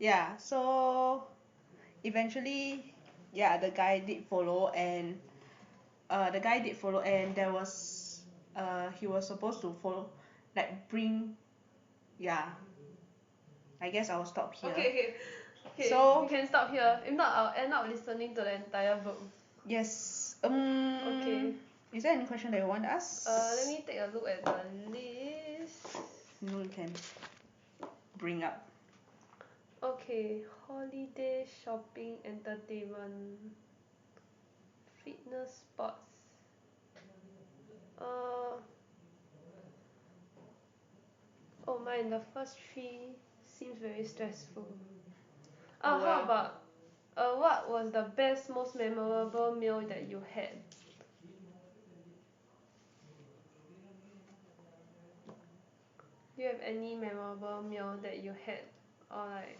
Yeah, so eventually, yeah, the guy did follow, and there was he was supposed to follow, like bring, yeah. I guess I'll stop here. Okay, okay. Okay, we So can stop here. If not, I'll end up listening to the entire book. yes, Okay. is there any question that you want to ask? Let me take a look at the list. No, you can bring up. Okay, holiday, shopping, entertainment, fitness, sports. Uh, oh mine, the first three seems very stressful. Oh How well. about what was the best, most memorable meal that you had? Do you have any memorable meal that you had, or like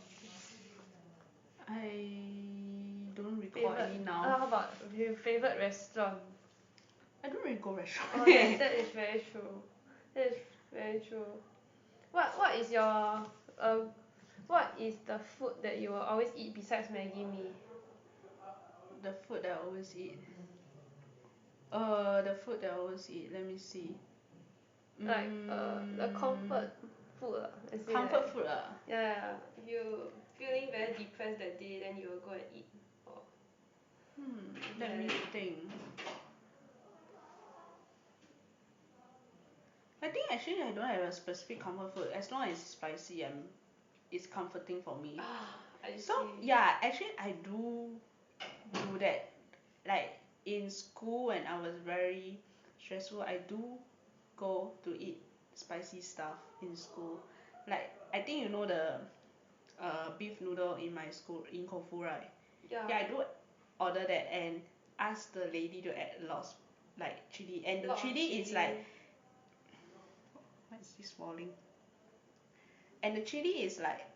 I don't recall favorite? any now. How about your favorite restaurant? I don't really go restaurant. Oh, that is very true. That is very true. What is your what is the food that you will always eat besides Maggi mee? The food that I always eat. The food that I always eat. Let me see. Like the comfort food lah. As in Comfort like, food ah. yeah. If you feeling very depressed that day, then you will go and eat. Or something Let me like that. think. I think actually I don't have a specific comfort food. As long as it's spicy, it's comforting for me. I So see. yeah, actually I do that. Like in school when I was very stressful, I do go to eat spicy stuff in school. Like I think you know the beef noodle in my school in Koufu, right? Yeah. Yeah, I do order that and ask the lady to add lots like chili, and the Lot of chili is like, what is this falling? And the chili is like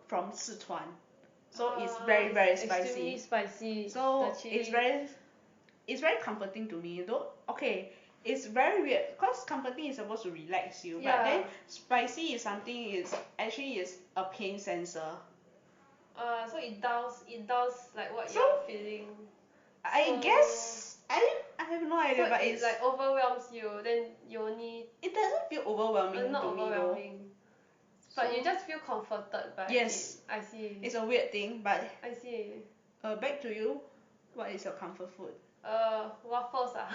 from Sichuan, so it's very very extremely spicy. spicy. The So chili. it's very comforting to me. Though okay, it's very weird because comforting is supposed to relax you, but then Yeah. spicy is something is actually is a pain sensor. So it does like what So you're feeling. I So guess I have no idea, but it like overwhelms you. Then you only it doesn't feel overwhelming not to me though. overwhelming, but you So just feel comforted by it. yes, I see. it's a weird thing, but I see. back to you. What is your comfort food? Waffles ah.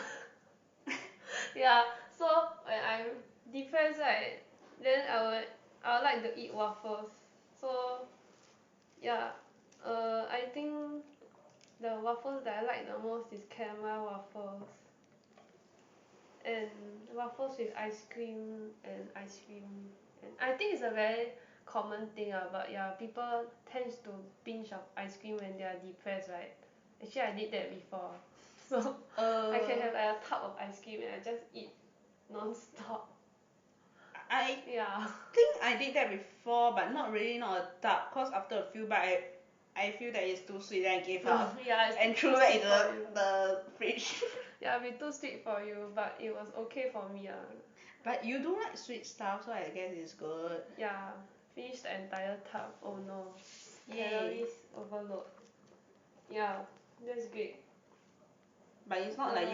Yeah. So when I'm depressed, right, then I would like to eat waffles. So yeah. I think the waffles that I like the most is caramel waffles and waffles with ice cream and ice cream. And I think it's a very common thing but yeah, people tends to binge of ice cream when they are depressed, right? Actually, I did that before. So I can have like a tub of ice cream and I just eat non-stop. I Yeah. think I did that before, but not really not a tub. Cause after a few bite, I feel that it's too sweet, then I gave up Yeah, it's and too threw back sweet into for you. the fridge. Yeah, a bit too sweet for you, but it was okay for me. But you do like sweet stuff, so I guess it's good. Yeah, finish the entire tub. Oh no, Yay! calories overload. Yeah, that's great. But it's not like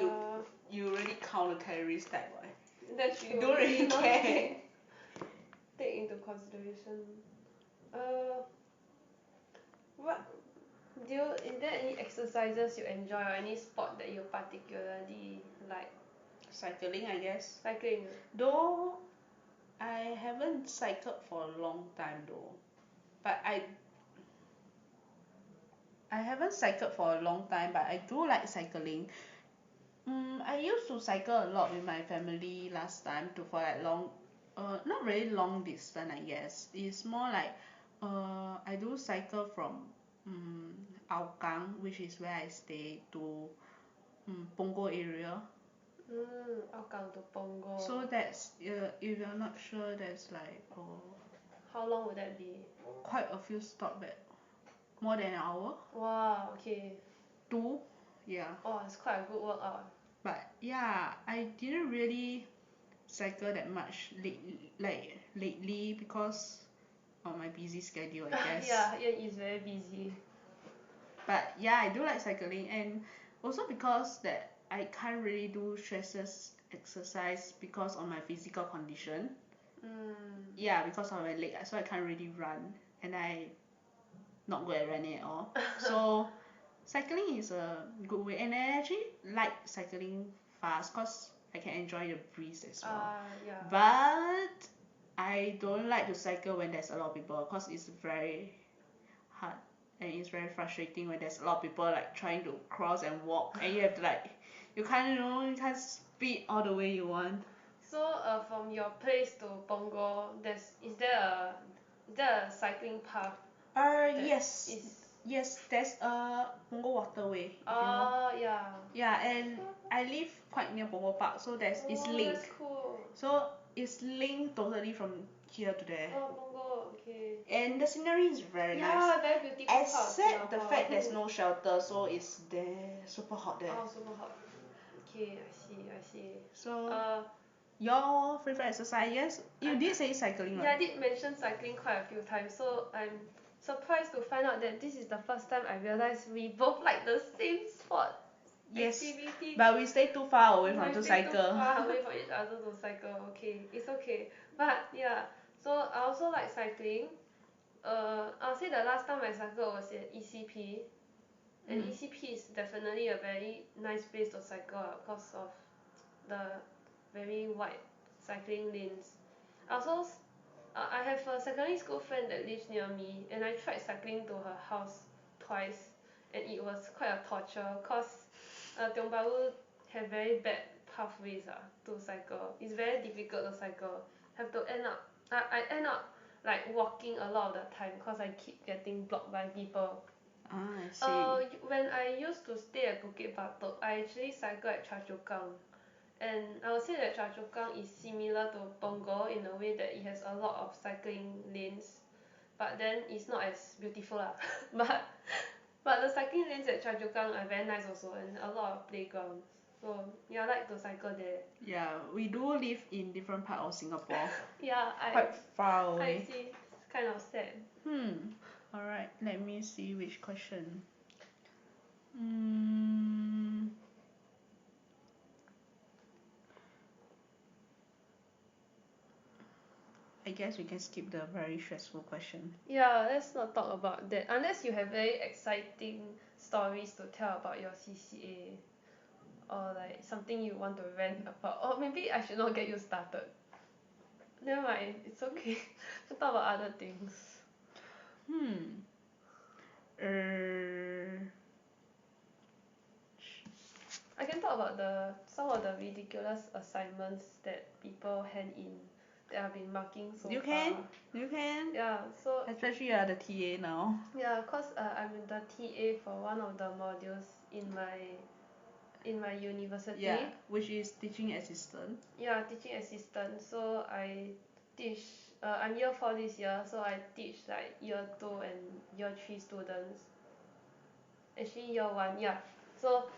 you really count the calories type, right? That's You true. don't You really did not care. take into consideration. Uh, what do you? Is there any exercises you enjoy or any sport that you particularly like? Cycling, I guess. Cycling. Though I haven't cycled for a long time though. But I haven't cycled for a long time, but I do like cycling. I used to cycle a lot with my family last time to for like long, not really long distance, I guess. It's more like, I do cycle from Hougang, which is where I stay, to Punggol area. Hougang to Punggol. So that's, if you're not sure, that's like How long would that be? quite a few stop back, more than an hour. Wow. Okay. Two, yeah. Oh, it's quite a good workout. But yeah, I didn't really cycle that much lately because on my busy schedule, I guess. Yeah, Yan is very busy. But yeah, I do like cycling, and also because that I can't really do stresses exercise because of my physical condition. Yeah, because of my leg, so I can't really run, and I not good at running at all. So cycling is a good way, and I actually like cycling fast cause I can enjoy the breeze as well. Yeah. But I don't like to cycle when there's a lot of people cause it's very hard and it's very frustrating when there's a lot of people like trying to cross and walk and you have to like you can't speed all the way you want. So from your place to Punggol, is there a cycling path? Yes. Is Yes, there's a Punggol Waterway, if you know. Yeah. Yeah, and I live quite near Punggol Park, so it's linked. That's cool. So it's linked totally from here to there. Punggol, okay. And the scenery is very nice. Yeah, very beautiful part of Except the Singapore. fact there's no shelter, so it's there super hot there. Oh, super hot. Okay, I see. So Uh, your favorite exercise, yes? You did say cycling, yeah, I right? did mention cycling quite a few times, so I'm surprised to find out that this is the first time I realized we both like the same sport. Yes, Activity. but we stay too far away We from to stay too cycle. far away from each other to cycle. Okay, it's okay. But yeah, so I also like cycling. I'll say the last time I cycled was at ECP, and ECP is definitely a very nice place to cycle because of the very wide cycling lanes. I have a secondary school friend that lives near me, and I tried cycling to her house twice, and it was quite a torture cause Tiong Bahru have very bad pathways to cycle. It's very difficult to cycle. Have to end up I end up like walking a lot of the time cause I keep getting blocked by people. I see. When I used to stay at Bukit Batok, I actually cycle at Choa Chu Kang. And I would say that Choa Chu Kang is similar to Punggol in a way that it has a lot of cycling lanes, but then it's not as beautiful but the cycling lanes at Choa Chu Kang are very nice also, and a lot of playgrounds. So yeah, I like to cycle there. Yeah, we do live in different part of Singapore. Yeah, Quite far I away. see. It's kind of sad. Alright, let me see which question. I guess we can skip the very stressful question. Yeah, let's not talk about that unless you have very exciting stories to tell about your C_C_A, or like something you want to rant about, or maybe I should not get you started. Never mind, it's okay. We'll talk about other things. I can talk about some of the ridiculous assignments that people hand in that I've been marking so You far. can. Yeah, so Especially you are the TA now. yeah, cause I'm the TA for one of the modules in my university. Yeah, which is teaching assistant. Yeah, teaching assistant. So I teach. I'm year 4 this year, so I teach like year 2 and year 3 students. Actually year 1, yeah. So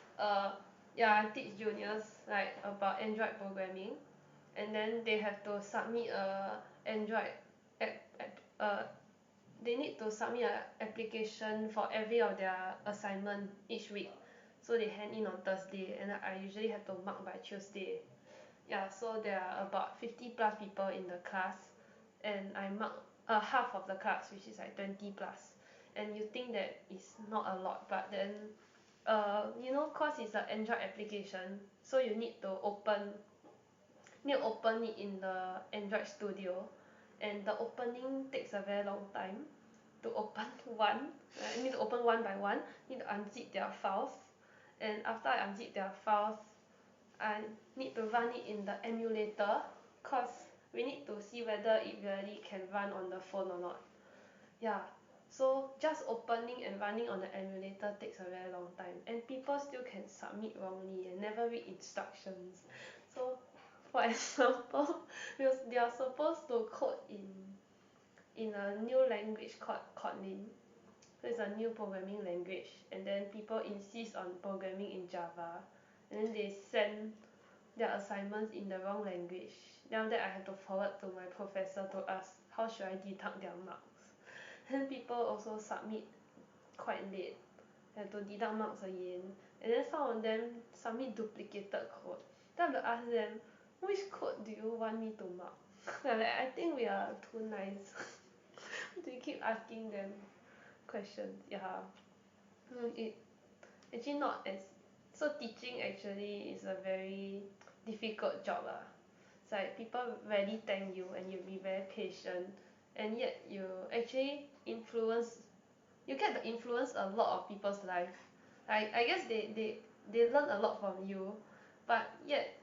yeah, I teach juniors like about Android programming, and then they have to submit a Android they need to submit an application for every of their assignment each week. So they hand in on Thursday, and I usually have to mark by Tuesday. Yeah, so there are about 50 plus people in the class, and I mark half of the class, which is like 20 plus. And you think that it's not a lot, but then cause it's an Android application, so you need to open it in the Android studio, and the opening takes a very long time to open one. I need to open one by one, need to unzip their files, and after I unzip their files, I need to run it in the emulator, cause we need to see whether it really can run on the phone or not. Yeah, so just opening and running on the emulator takes a very long time, and people still can submit wrongly and never read instructions. So for example, they are supposed to code in a new language called Kotlin. So it's a new programming language, and then people insist on programming in Java, and then they send their assignments in the wrong language. Then after that I have to forward to my professor to ask how should I deduct their marks. then people also submit quite late, have to deduct marks again, and then some of them submit duplicated code. Then I have to ask them, which code do you want me to mark? I'm like, I think we are too nice. To keep asking them questions. Yeah. It actually not as so teaching actually is a very difficult job lah. It's like people rarely thank you and you'll be very patient, and yet you actually influence, you get to influence a lot of people's life. Like I guess they learn a lot from you, but yet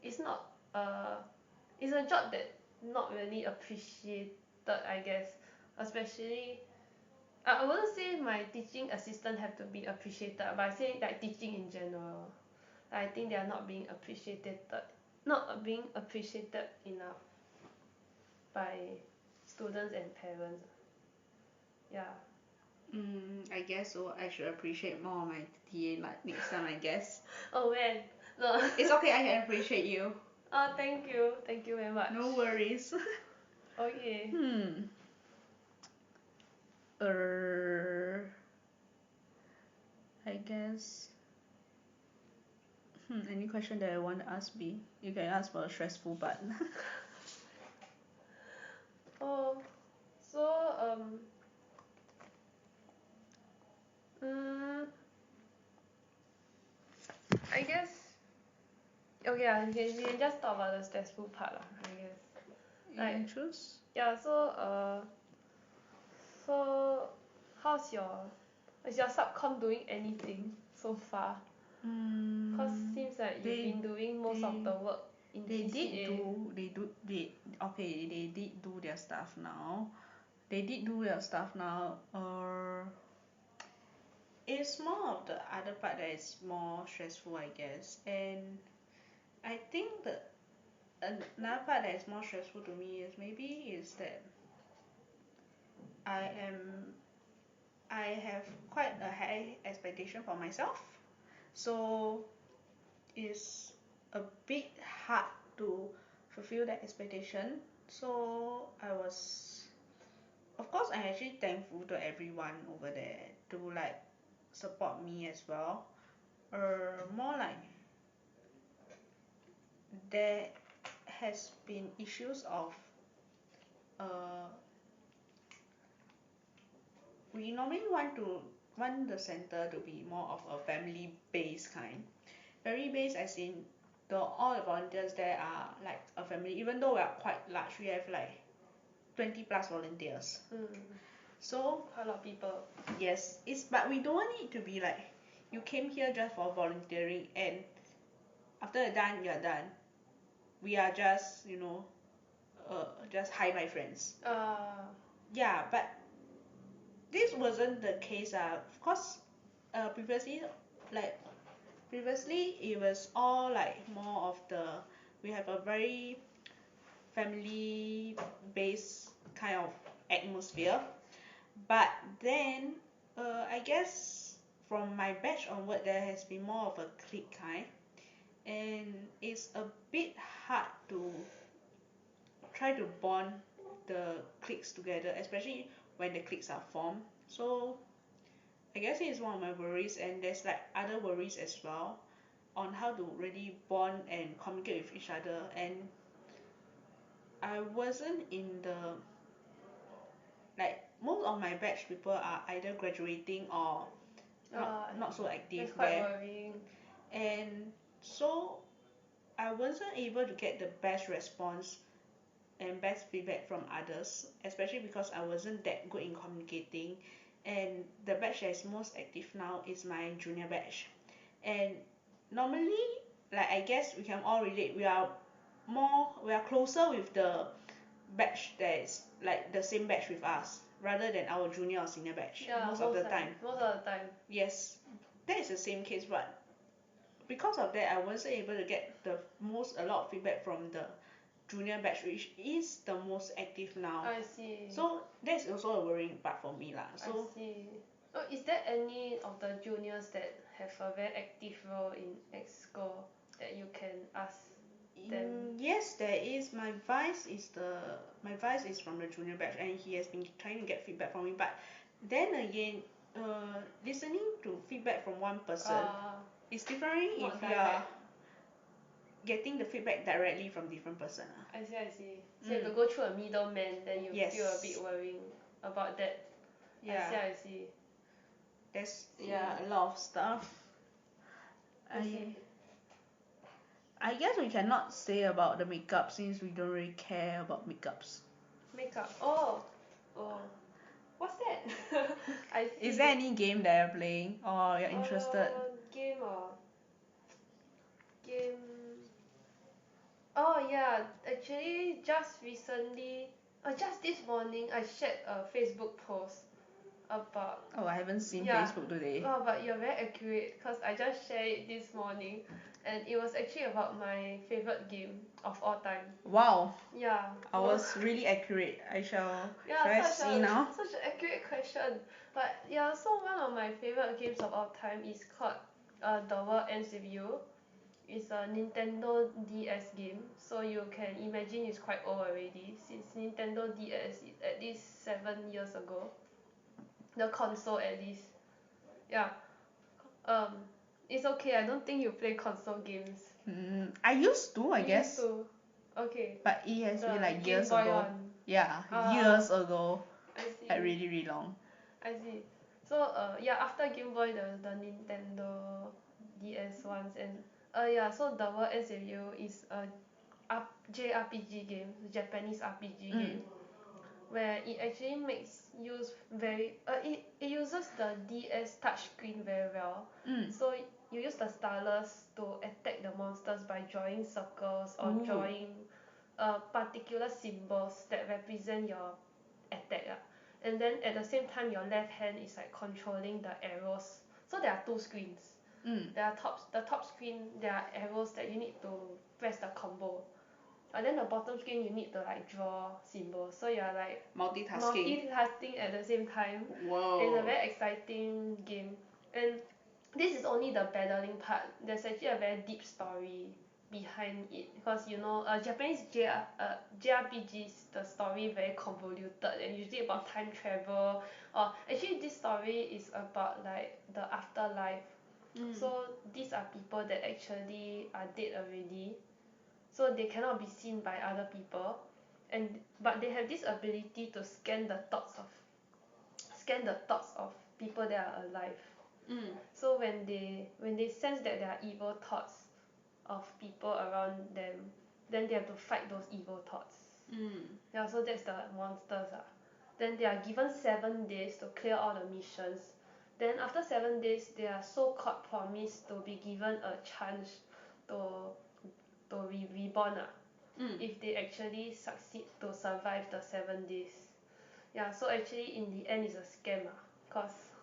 it's not it's a job that not really appreciated, I guess, especially I wouldn't say my teaching assistant have to be appreciated, but I say like teaching in general. I think they are not being appreciated, not being appreciated enough by students and parents. Yeah. I guess so. I should appreciate more of my TA like next time, I guess. Oh man, no. It's okay, I can appreciate you. Oh, thank you very much. No worries. Okay. I guess. Any question that I want to ask B? You can ask for a stressful part. Oh, so I guess okay you can just talk about the stressful part lah, I guess. You can choose. Yeah, so how's is your subcomm doing anything so far? Cause seems like you've been doing most of the work in They CCA. they did do their stuff now. It's more of the other part that is more stressful, I guess. And I think that another part that is more stressful to me is that I have quite a high expectation for myself. So it's a bit hard to fulfill that expectation. So of course I'm actually thankful to everyone over there to like support me as well. More like there has been issues of uh we normally want the center to be more of a family based kind. Family based as in all the volunteers there are like a family, even though we are quite large, we have like 20 plus volunteers. So Quite a lot of people. yes, but we don't want it to be like you came here just for volunteering and after you're done, you're done. We are just, just hi my friends. Yeah, but this wasn't the case. Of course, previously, like previously it was all like more of we have a very family based kind of atmosphere. But then I guess from my batch onward there has been more of a clique kind, and it's a bit hard to try to bond the cliques together, especially when the cliques are formed. So I guess it is one of my worries, and there's like other worries as well on how to really bond and communicate with each other. And I wasn't in the like most of my batch people are either graduating or not so active that's quite there. worrying. And so I wasn't able to get the best response and best feedback from others, especially because I wasn't that good in communicating. And the batch that is most active now is my junior batch. And normally, like I guess we can all relate, we are closer with the batch that is like the same batch with us rather than our junior or senior batch. Yeah, most of the time. Most of the time. Yes, that is the same case, but because of that I wasn't able to get a lot of feedback from the junior batch, which is the most active now. I see. So that's also a worrying part for me lah. So I see. Oh, is there any of the juniors that have a very active role in EXCO that you can ask? Yes, there is. My vice is from the junior batch, and he has been trying to get feedback from me. But then again, listening to feedback from one person is different if not you are direct. getting the feedback directly from different person. I see, I see. So you have to go through a middleman, then you feel a bit worrying about that. Yeah. I see. There's a lot of stuff. I see. I guess we cannot say about the makeup since we don't really care about makeups. Makeup. Oh. What's that? I see. Is there any game that you're playing or you're interested? Game or game. Oh yeah, actually just recently, just this morning I shared a Facebook post about. Oh, I haven't seen Facebook today. Oh, but you're very accurate because I just shared it this morning, and it was actually about my favorite game of all time. Wow. Yeah. I was really accurate. Shall I such see now? such an accurate question. But yeah, so one of my favorite games of all time is called The World Ends With You. It's a Nintendo DS game, so you can imagine it's quite old already since Nintendo DS is at least 7 years ago. The console at least. Yeah. It's okay. I don't think you play console games. I used to, I guess. Used to. Okay. But it has been like Game years Boy ago. one. Yeah, years ago. I see. Like really, really long. I see. So yeah, after Game Boy, the Nintendo DS ones, and yeah, so The World Ends With You is a JRPG game, Japanese RPG game, where it actually makes use very it uses the DS touchscreen very well. So you use the stylus to attack the monsters by drawing circles or drawing particular symbols that represent your attack. And then at the same time your left hand is like controlling the arrows. So there are two screens. There are the top screen, there are arrows that you need to press the combo. And then the bottom screen you need to like draw symbols. So you're like multitasking at the same time. Whoa. It's a very exciting game. And this is only the battling part. There's actually a very deep story behind it because you know Japanese JRPGs, the story very convoluted and usually about time travel, or actually this story is about like the afterlife. So these are people that actually are dead already, so they cannot be seen by other people, but they have this ability to scan the thoughts of people that are alive. So when they sense that there are evil thoughts of people around them, then they have to fight those evil thoughts. Yeah, so that's the monsters. Then they are given 7 days to clear all the missions. Then after 7 days, they are so-called promised to be given a chance to reborn. If they actually succeed to survive the 7 days. Yeah, so actually in the end it's a scam cause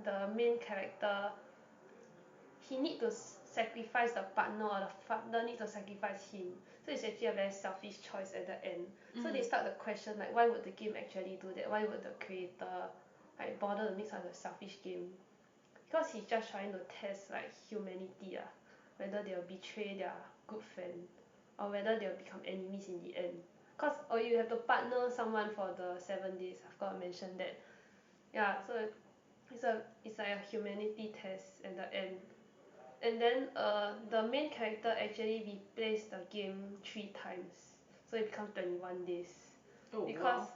the main character, he need to sacrifice the partner, or the partner need to sacrifice him. So it's actually a very selfish choice at the end. So they start the question like, why would the game actually do that? Why would the creator like bother to make such a selfish game? Because he's just trying to test like humanity, whether they will betray their good friend or whether they will become enemies in the end. Cause you have to partner someone for the 7 days. I forgot to mention that. Yeah, so it's like a humanity test at the end. And then the main character actually replays the game 3 times, so it becomes 21 days. Because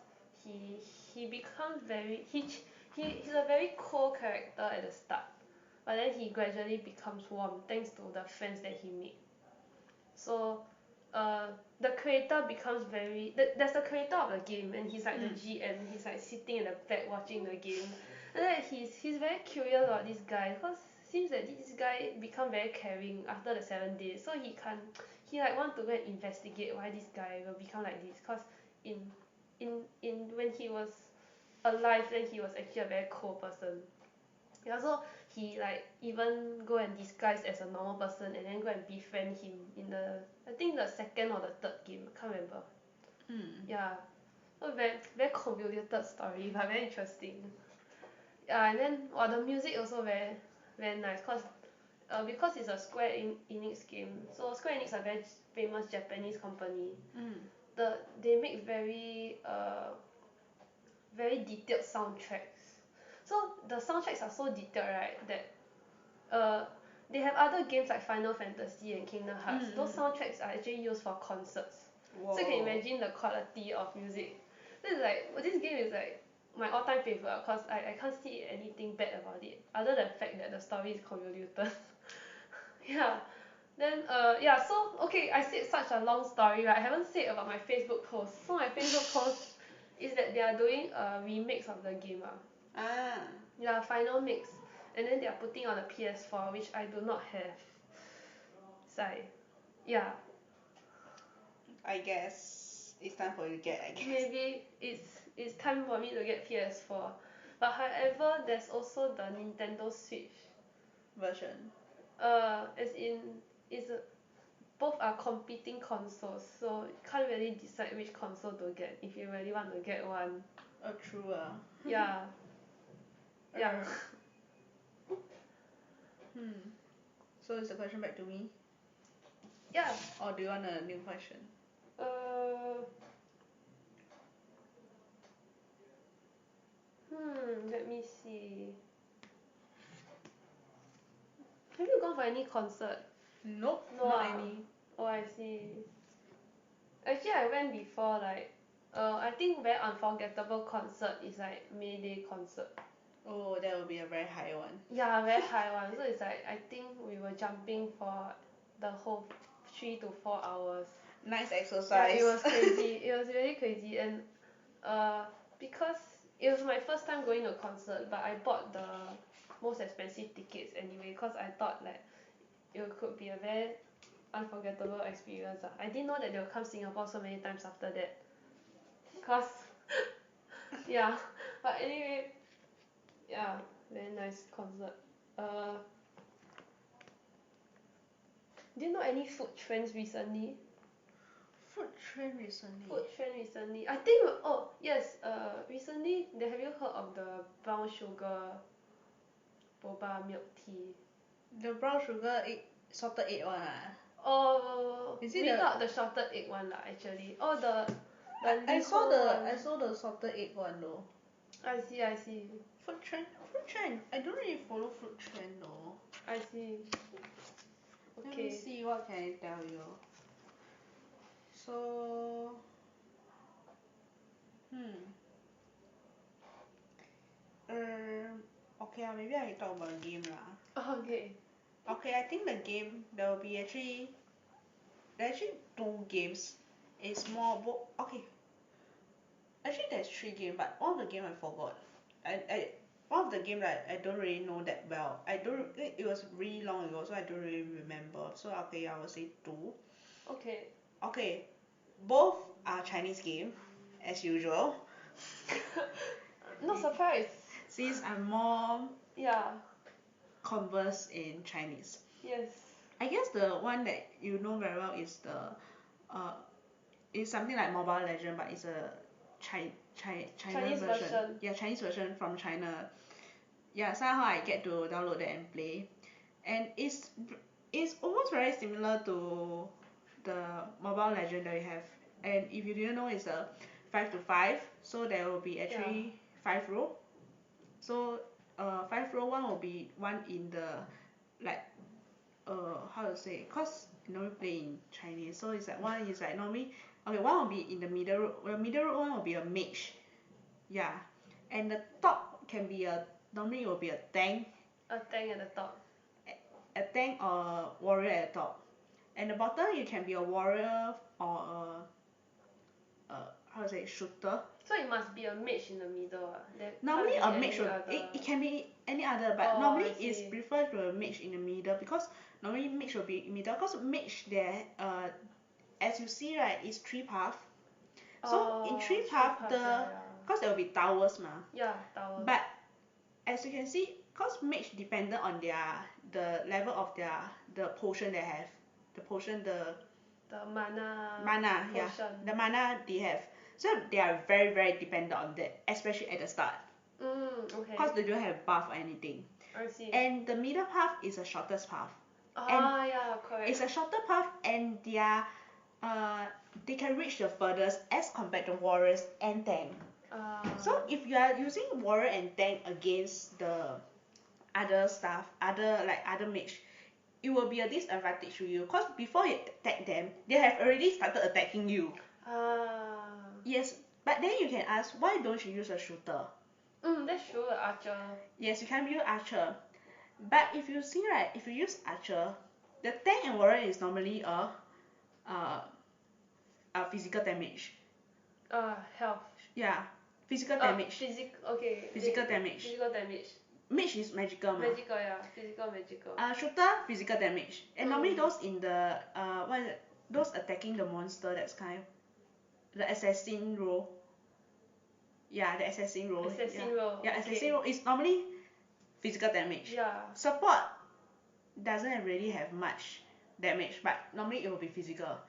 he becomes he's a very cold character at the start, but then he gradually becomes warm thanks to the friends that he made. So the creator becomes there's the creator of the game, and he's like the GM. He's like sitting in the back watching the game, and then he's very curious about this guy because seems that this guy become very caring after the 7 days. So he like want to go and investigate why this guy will become like this. Cause in when he was alive, then he was actually a very cold person. Yeah, so he like even go and disguise as a normal person and then go and befriend him in I think the second or the third game, I can't remember. Yeah, so very convoluted story but very interesting. Yeah, and then the music also very nice cause because it's a Enix game, so Square Enix are very famous Japanese company. They make very detailed soundtracks. So the soundtracks are so detailed, right, that uh, they have other games like Final Fantasy and Kingdom Hearts. Those soundtracks are actually used for concerts. Whoa. So you can imagine the quality of music. So it's like, this game is like my all-time favorite because I can't see anything bad about it other than the fact that the story is convoluted. Yeah. Then yeah, so okay, I said such a long story, right? I haven't said about my Facebook post. So my Facebook post is that they are doing a remix of the game. Ah. Yeah, final mix. And then they are putting on the PS4, which I do not have. Sorry. Yeah. I guess it's time for you to get, I guess. Maybe it's time for me to get PS4. But however, there's also the Nintendo Switch. Version. As in, both are competing consoles, so you can't really decide which console to get if you really want to get one. Oh, true. Yeah. Yeah. So is the question back to me? Yeah. Or do you want a new question? Let me see. Have you gone for any concert? Nope, No, not any. Oh, I see. Actually, I went before, like, I think very unforgettable concert is like Mayday concert. Oh, that would be a very high one. Yeah, very high one. So it's like, I think we were jumping for the whole 3 to 4 hours. Nice exercise. Yeah, it was crazy. It was really crazy. And because it was my first time going to a concert, but I bought the most expensive tickets anyway, because I thought like it could be a very unforgettable experience. I didn't know that they will come Singapore so many times after that. Cause yeah. But anyway, yeah, very nice concert. Do you know any food trends recently? Food trend recently. Food trend recently. I think oh yes, recently have you heard of the brown sugar boba milk tea? The brown sugar egg, salted egg one Oh, Is it without the salted egg one lah actually. Oh the I saw Liho I one. saw the salted egg one though. I see, I see. Food trend. Food trend. I don't really follow food trend though. I see. Let me Okay. see what can I tell you. So okay maybe I talk about game lah. Okay. Okay, I think the game there will be there are actually two games. It's more okay. Actually there's three games, but one of the game I forgot. I one of the game that I don't really know that well. It was really long ago, so I don't really remember. So okay, I will say two. Okay. Okay, both are Chinese game, as usual. Not surprised. Since I'm more Yeah. conversed in Chinese. Yes. I guess the one that you know very well is it's something like Mobile Legend, but it's a China Chinese version. Yeah, Chinese version from China. Yeah, somehow I get to download that and play, and it's almost very similar to the Mobile Legend that we have. And if you didn't know, it's a 5 to 5, so there will be actually 5 row. So 5 row, one will be one in the like how to say, cause you normally play in Chinese, so it's like one is like normally okay, one will be in the middle row. The middle row one will be a mage, yeah, and the top can be normally it will be a tank, A tank at the top. a tank or a warrior at the top, and the bottom you can be a warrior or how to say, shooter. So it must be a mage in the middle. There Normally can't a be mage any will, other. it can be any other, but Oh, normally I it's see. preferred to a mage in the middle, because normally mage will be in middle, because mage there as you see right, is 3 path. So in 3 path, cause there will be towers ma. Yeah, towers. But as you can see, cause mage dependent on the level of the potion they have, the potion the mana yeah, potion. the mana they have. So they are very dependent on that, especially at the start, Okay. cause they don't have buff or anything. I see. and the middle path is the shortest path. Ah, yeah, correct. It's a shorter path, and uh, they can reach the furthest as compared to warriors and tank. So if you are using warrior and tank against the other stuff, other mage, it will be a disadvantage to you. Cause before you attack them, they have already started attacking you. Ah. Yes, but then you can ask, why don't you use a shooter? That's true, the archer. Yes, you can use archer. But if you see right, if you use archer, the tank and warrior is normally uh, a physical damage. Health. Yeah, physical damage. Okay. Physical damage. Physical damage. Mage is magical ma. Magical, yeah. Physical, magical. Shooter, physical damage. And normally those in the what is it? Those attacking the monster, that's kind. The assassin role. Yeah, the assassin role. Assassin role. Yeah, assassin role is normally physical damage. Yeah. Support doesn't really have much damage, but normally it will be physical.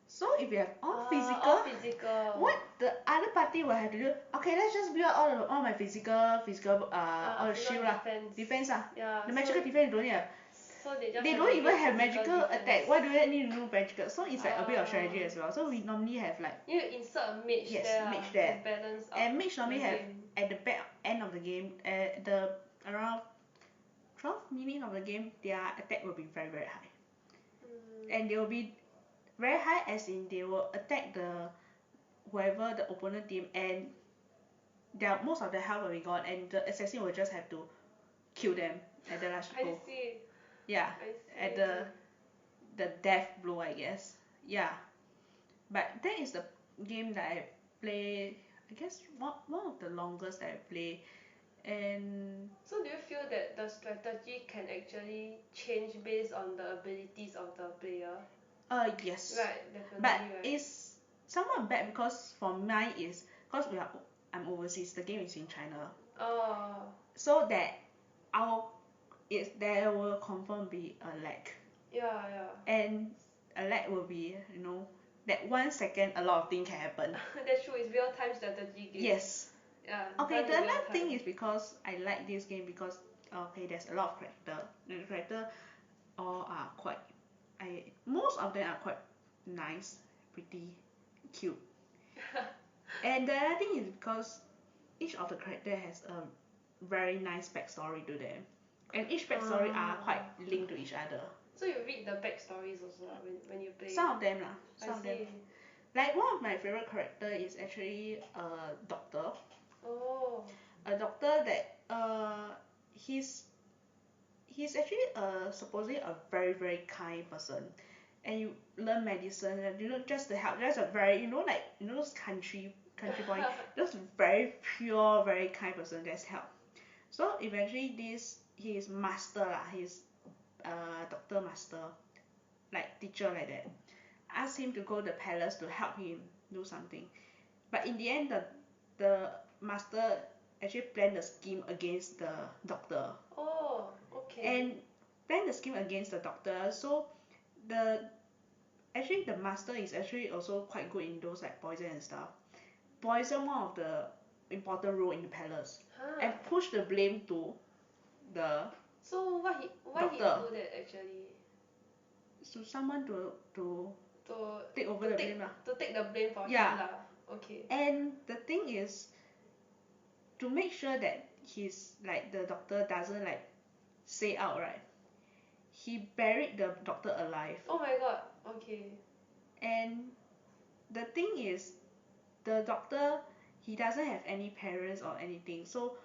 So if you have all physical, what the other party will have to do? Okay, let's just build all my physical all the shield lah, defense lah. Yeah, The magical defense don't need. So they don't even have magical defense. attack. Why do they need to do magical? So it's like a bit of strategy as well. So we normally have like you insert a mage mage there. to balance out. And mage normally have game. at the back end of the game, at the around 12 minutes of the game, their attack will be very very high. And they will be very high as in they will attack the whoever the opponent team, and most of the health will be gone, and the assassin will just have to kill them at the last blow. I see. Yeah, I at see. the death blow, I guess. Yeah, but that is the game that I play. I guess one of the longest that I play. And so do you feel that the strategy can actually change based on the abilities of the player? Yes. Right, definitely. But right. it's somewhat bad because for mine is because I'm overseas. The game is in China. Oh. So that there will confirm be a lag. Yeah. And a lag will be, that 1 second a lot of things can happen. That's true. It's real time strategy game. Yes. Yeah. Okay, the other thing is because I like this game because there's a lot of character. The character all are quite most of them are quite nice, pretty, cute. And the other thing is because each of the character has a very nice backstory to them. And each backstory are quite linked to each other. So you read the backstories also when you play? Some of them lah. Some of them. see. Like one of my favorite character is actually a doctor. Oh. A doctor that he's actually supposedly a very very kind person, and you learn medicine, just to help. Just a very like those country boy, just very pure, very kind person that's help. So eventually his master lah, his doctor master, like teacher like that, asked him to go to the palace to help him do something. But in the end, the master actually planned the scheme against the doctor. Oh, okay. And planned the scheme against the doctor. So the master is actually also quite good in those like poison and stuff. Poison one of the important role in the palace, and push the blame to the So why he do that actually? So someone to take over the blame lah. To take the blame for him lah. Okay. And the thing is, to make sure that he's like the doctor doesn't like say out, right, he buried the doctor alive. Oh my god. Okay. And the thing is, the doctor, he doesn't have any parents or anything, so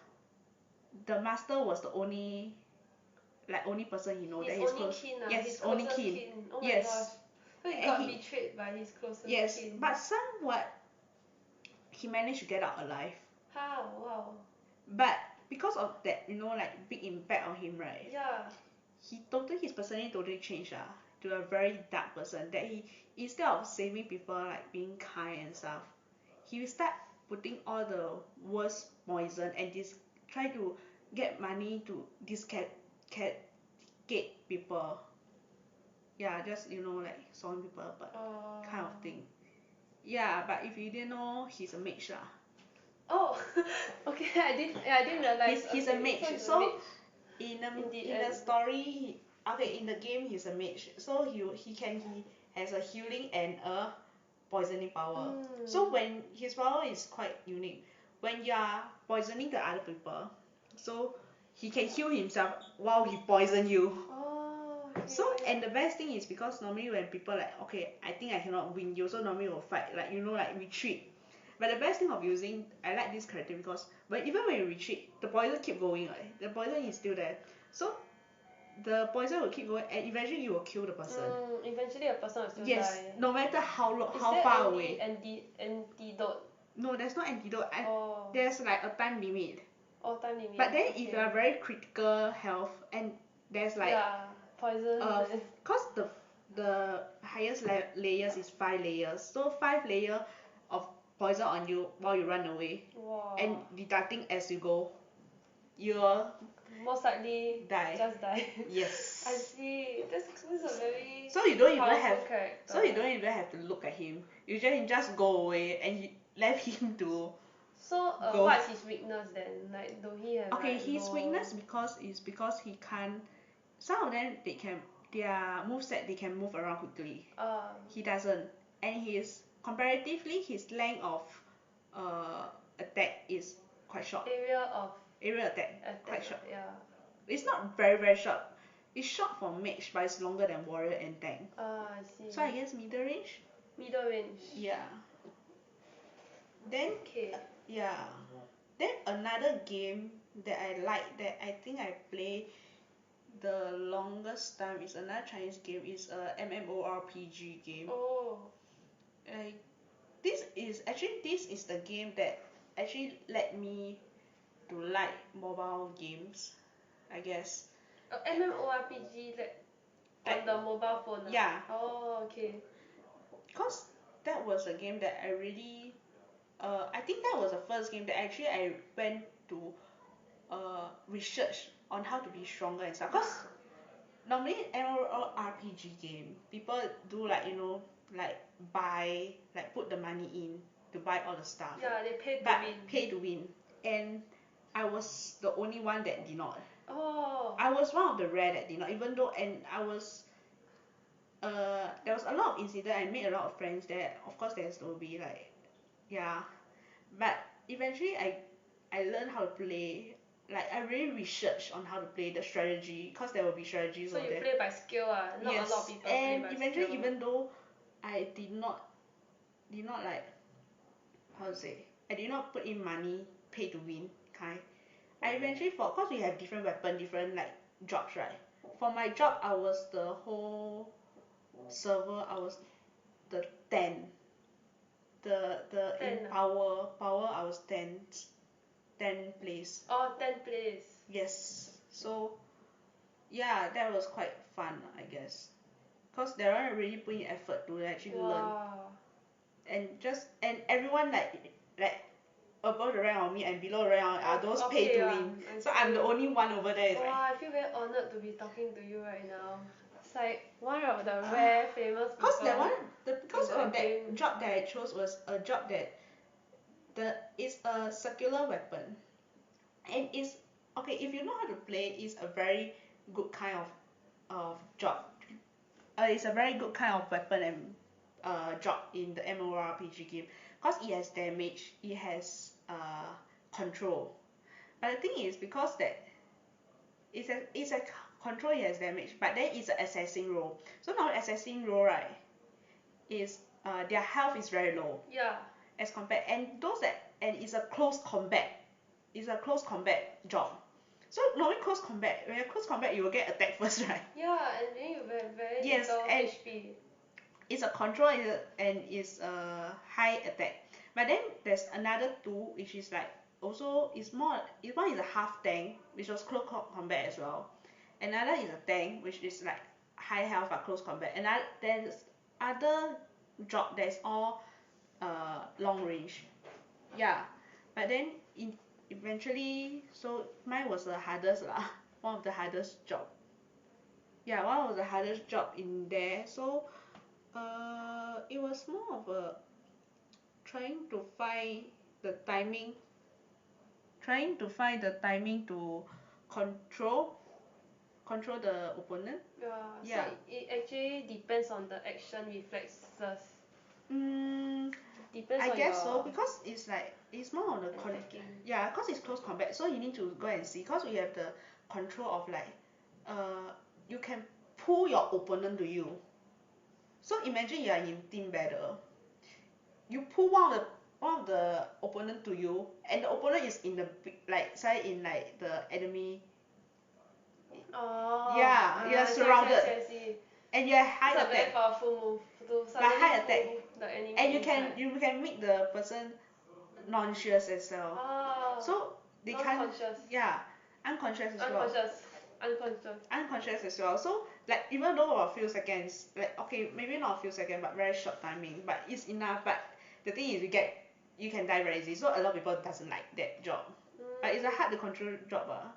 the master was the only person he know that he's close. Yes, his only closest kin. kin. Oh my Yes. gosh. So he got betrayed by his closest kin. Yes, but somewhat he managed to get out alive. How? Wow. But because of that, like big impact on him, right? Yeah. His personality totally changed to a very dark person. That he, instead of saving people, like being kind and stuff, he will start putting all the worst poison and try to get money to cascade people. Yeah, just like sawing people apart, kind of thing. Yeah, but if you didn't know, he's a mage lah. Oh, okay. I didn't realize. He's a mage. So in the in the end. story, okay, in the game he's a mage, so he has a healing and a poisoning power. So Mm. when his power is quite unique, when you are poisoning the other people, so he can heal himself while he poison you. Oh, So okay. and the best thing is because normally when people like, okay, I think I cannot win you, so normally will fight, like like retreat. But the best thing of using, I like this character because even when you retreat, the poison keep going, right? The poison is still there. So the poison will keep going and eventually you will kill the person. Eventually a person will still Yes, die. no matter Is how there far any away. antidote? No, there's no antidote. Oh. There's like a time limit. Oh, time limit. But then if Okay. you are very critical health and there's like Yeah, poison. cause the highest layers is 5 layers, so 5 layer of poison on you while you run away and Wow. deducting as you go, you'll Most likely die. just die. Yes. I see. This is a very So you don't even powerful have character. so you don't even have to look at him. You just go away and you left him to So, go. what is his weakness then? Like, do he have Okay, like his low... weakness because he can't. Some of them their moveset they can move around quickly. He doesn't, and his length of attack is quite short. Area attack quite short. Yeah. It's not very short. It's short for mage, but it's longer than warrior and tank. I see. So I guess middle range. Middle range. Yeah. Then Okay. yeah. Then another game that I like that I think I play the longest time is another Chinese game. Is a MMORPG game. Oh. This is the game that actually led me to like mobile games, I guess. MMORPG like on the mobile phone. Yeah. Oh, okay. Cause that was a game that I really I think that was the first game that actually I went to research on how to be stronger and stuff. Cause normally MMORPG game, people do like like buy, like put the money in to buy all the stuff. Yeah, they pay to But win. pay to win, and I was the only one that did not. Oh. I was one of the rare that did not, even though, and I was there was a lot of incident. I made a lot of friends there. Of course, there's will be like, yeah, but eventually I learned how to play. Like I really researched on how to play the strategy, cause there will be strategies So over you there. play by skill not Yes, a lot of people and play by eventually, skill. even though I did not like, how to say, I did not put in money, pay to win kind. I eventually cause we have different weapon, different like jobs, right? For my job, I was the whole server. I was the 10. The in power I was 10 place. Oh, 10 place. Yes. So yeah, that was quite fun, I guess. Cause there are really putting effort to actually learn. And everyone like above the rank of me and below the rank are those pay to win. So I'm the only one over there. It's I feel very honored to be talking to you right now. It's like one of the rare famous people. Cause that one, because in the that game. job that I chose was a job that it's a circular weapon, and it's okay if you know how to play. It's a very good kind of job. It's a very good kind of weapon and job in the MMORPG game, cause it has damage, it has control. But the thing is because that it's a control, it has damage, but then it's an assassin role. So now assassin role, right, is their health is very low. Yeah. As compared, and it's a close combat. It's a close combat job. So normally close combat, when you're close combat, you will get attacked first, right? Yeah, and then you have very Yes, little and HP. It's a control and it's a high attack. But then there's another two which is like also is more. One is a half tank, which was close combat as well. Another is a tank, which is like high health but close combat. And there's other job that's all long range. Yeah, but then eventually, so mine was the hardest lah. One of the hardest job. Yeah, one of the hardest job in there. So it was more of a trying to find the timing to control control the opponent. Yeah. So Yeah. it actually depends on the action reflexes. Mm, Depends I on guess so, your because it's like it's more on the attacking. yeah, cause it's close combat, so you need to go and see, cause we have the control of like you can pull your opponent to you. So imagine you are in team battle, you pull one of the opponent to you, and the opponent is in the like say in like the enemy. Oh, Yeah, you are I see, I surrounded, see, I see. and you have It's high a very attack, powerful move to but suddenly high attack, pull the and enemy inside. you can make the person non-conscious as well. Oh, So they can't, non-conscious. yeah, unconscious as well. Unconscious. Unconscious. Unconscious as well. So like even though a few seconds, like okay, maybe not a few seconds, but very short timing, but it's enough. But the thing is, you can die very easy. So a lot of people doesn't like that job. But it's a hard to control job, ah.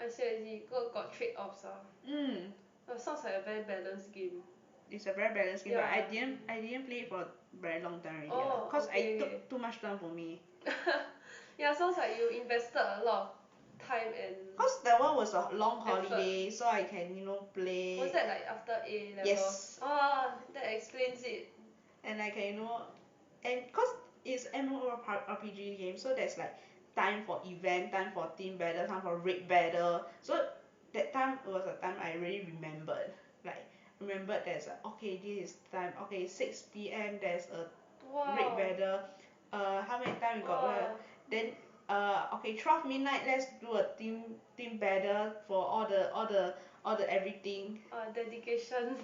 I see, I see. Got trade-offs, ah. Mm. Sounds like a very balanced game. It's a very balanced game, but Yeah. I didn't play it for a very long time already, Oh, cause okay, I okay. took too much time for me. Yeah, sounds like you invested a lot of time and Cause that one was a long effort. holiday, so I can play. Was that like after A levels? Yes. Oh, that explains it. And I can and cause it's MMORPG game, so there's like time for event, time for team battle, time for raid battle. So that time was a time I really remembered. Like remembered there's a, okay, this is time, okay, 6 p.m. there's a raid Wow. battle. How many time we got Wow. then okay, 12 midnight, let's do a team battle for all the everything. Dedication.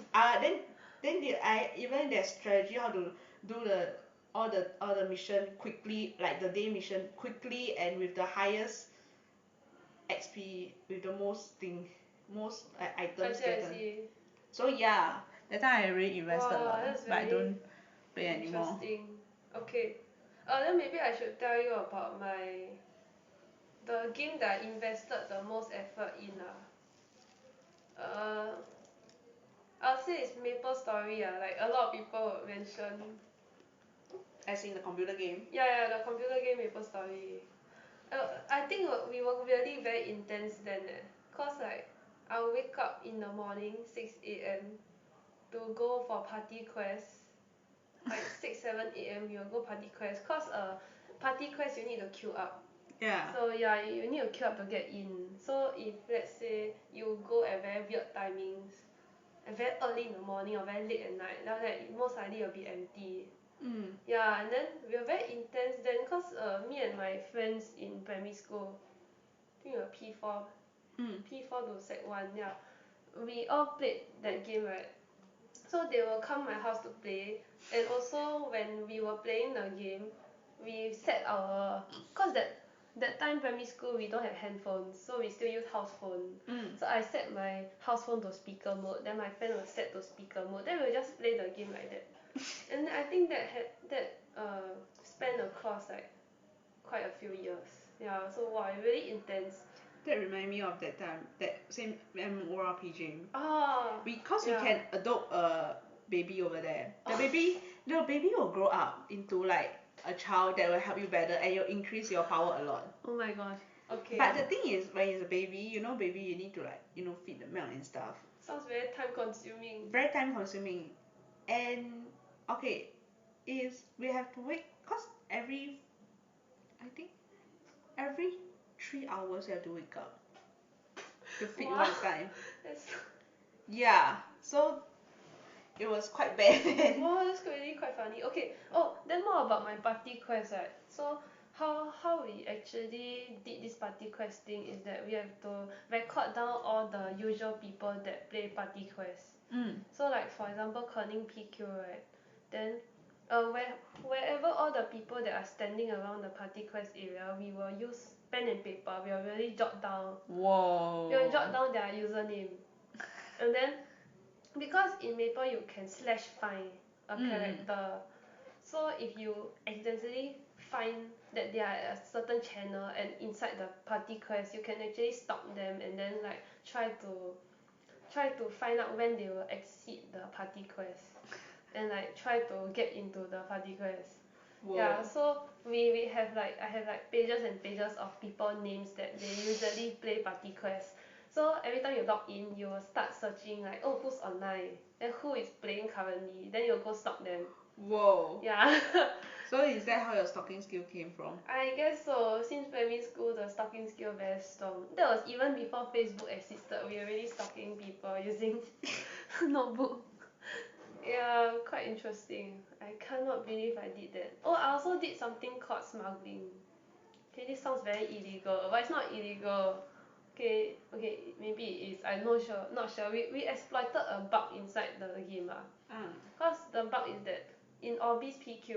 Then did I even their strategy how to do all the mission quickly, like the day mission quickly and with the highest XP, with the most I items see, I gotten. see. So yeah, that time I really invested a Wow, lot, that's but I very don't play anymore. interesting. Okay. Then maybe I should tell you about the game that I invested the most effort in. Uh, I'll say it's Maple Story. Like a lot of people would mention. As in the computer game. Yeah, yeah, the computer game Maple Story. I think we were really very intense then. Cause like I'll wake up in the morning 6 a.m. to go for party quest. Like 6 7 a.m. we will go party quest. Cause party quest you need to queue up. Yeah. So yeah, you need to queue up to get in. So if let's say you go at very weird timings, very early in the morning or very late at night, then that most likely will be empty. Yeah, and then we were very intense then cause me and my friends in primary school, I think we were P4, P4 to sec 1, yeah, we all played that game, right? So they will come my house to play, and also when we were playing the game, we set our, cause that time primary school we don't have handphones, so we still use house phone. So I set my house phone to speaker mode, then my friend will set to speaker mode, then we'll just play the game like that. And I think that span across like quite a few years. Yeah, so wow, really intense. That remind me of that time, that same MMORPG. Ah, Because we yeah. can adopt a baby over there. The baby will grow up into like a child that will help you better, and you'll increase your power a lot. Oh my gosh. Okay. But the thing is, when it's a baby, baby, you need to like, feed the milk and stuff. Sounds very time consuming. Very time consuming. And okay, we have to wait, cause I think every 3 hours you have to wake up to feed Wow. one time. That's Yeah, so it was quite bad. wow, that's really quite funny. Okay. Oh, then more about my party quest, right? So how we actually did this party quest thing is that we have to record down all the usual people that play party quest. So like for example Kerning PQ, right? Then wherever all the people that are standing around the party quest area, we will use pen and paper. We will really jot down. Whoa. We will jot down their username, and then because in Maple you can slash find a character. So if you accidentally find that they are at a certain channel and inside the party quest, you can actually stalk them and then like try to find out when they will exceed the party quest and like try to get into the party quest. Whoa. Yeah, so we have like I have like pages and pages of people names that they usually play party quest. So every time you log in, you will start searching like, oh, who's online, then who is playing currently, then you'll go stalk them. Whoa. Yeah. So is that how your stalking skill came from? I guess so. Since primary school, the stalking skill very strong. That was even before Facebook existed. We were already stalking people using notebook. Yeah, quite interesting. I cannot believe I did that. Oh, I also did something called smuggling. Okay, this sounds very illegal, but it's not illegal. Okay, maybe it is. I'm not sure. We exploited a bug inside the game Cause the bug is that in Orbis PQ,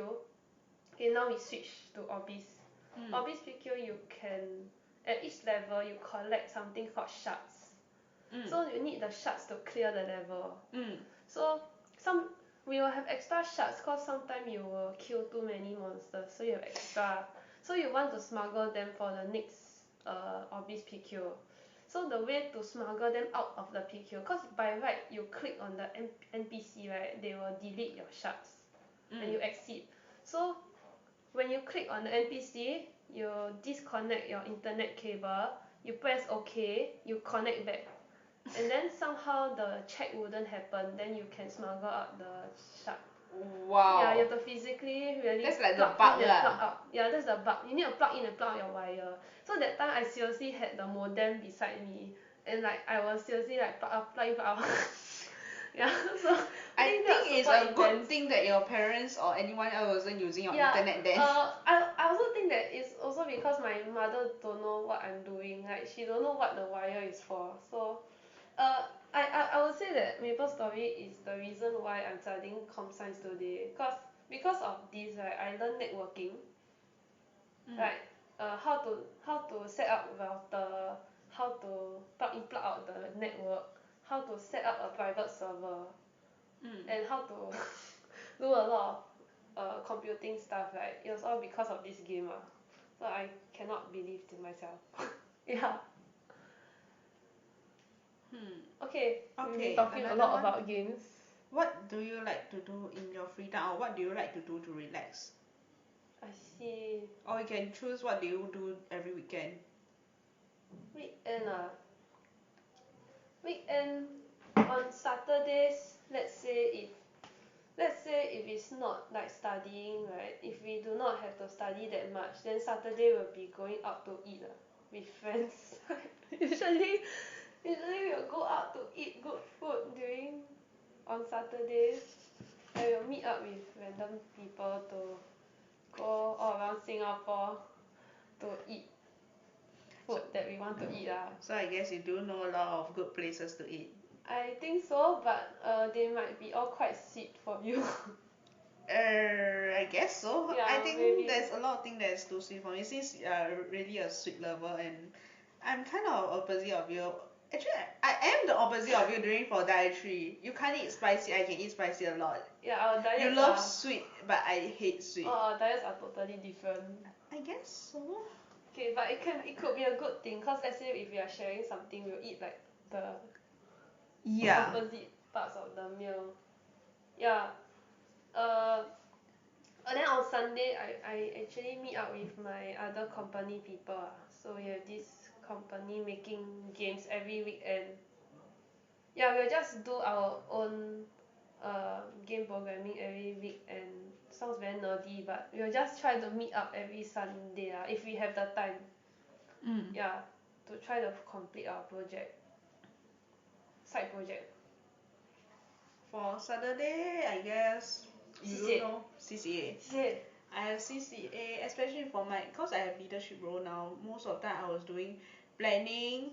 okay, now we switch to Orbis. Orbis PQ, you can at each level you collect something called shards. So you need the shards to clear the level. So some we will have extra shards cause sometimes you will kill too many monsters, so you have extra. So you want to smuggle them for the next Orbis PQ. So the way to smuggle them out of the PQ, cause by right you click on the NPC, right, they will delete your shards and you exit. So when you click on the NPC, you disconnect your internet cable, you press OK, you connect back. And then somehow the check wouldn't happen, then you can smuggle out the shard. Wow. Yeah, you have to physically really That's like the plug bug in and lah. plug out. Yeah, that's the bug. You need to plug in and plug out your wire. So that time I seriously had the modem beside me, and like I was seriously like plug in, plug out. Yeah, so I think think that was it's super a good intense. thing that your parents or anyone else wasn't using your Yeah, internet then. I also think that it's also because my mother don't know what I'm doing. Like she don't know what the wire is for. So, I would say that MapleStory is the reason why I'm studying com science today. Because of this, right, I learned networking. Like how to set up router, how to plug in plug out the network, how to set up a private server, and how to do a lot of computing stuff, right? It was all because of this game So I cannot believe to myself. Yeah. Okay, we've been Okay, talking a another lot one. about games. What do you like to do in your free time, or what do you like to do to relax? I see. Or you can choose what do you do every weekend. Weekend Weekend on Saturdays, let's say if it's not like studying, right, if we do not have to study that much, then Saturday we'll be going out to eat with friends. Usually we'll go out to eat good food on Saturdays, and we'll meet up with random people to go all around Singapore to eat food that we want to eat So I guess you do know a lot of good places to eat. I think so, but they might be all quite sweet for you. I guess so. Yeah, I think maybe. there's a lot of things that's too sweet for me since you're really a sweet lover, and I'm kind of opposite of you. Actually, I am the opposite of you during for dietary. You can't eat spicy, I can eat spicy a lot. Yeah, our diets You love are sweet, but I hate sweet. our diets are totally different. I guess so. Okay, but it could be a good thing, cause let's say if we are sharing something, we'll eat like the Yeah. opposite parts of the meal. Yeah. Uh, then on Sunday, I actually meet up with my other company people So we have this company making games every weekend. Yeah, we'll just do our own game programming every week, and sounds very nerdy, but we'll just try to meet up every Sunday if we have the time. Yeah, to try to complete our side project. For Saturday, I guess you C_C_A. don't know CCA. C_C_A. I have CCA, especially for cause I have leadership role now. Most of the time I was doing planning.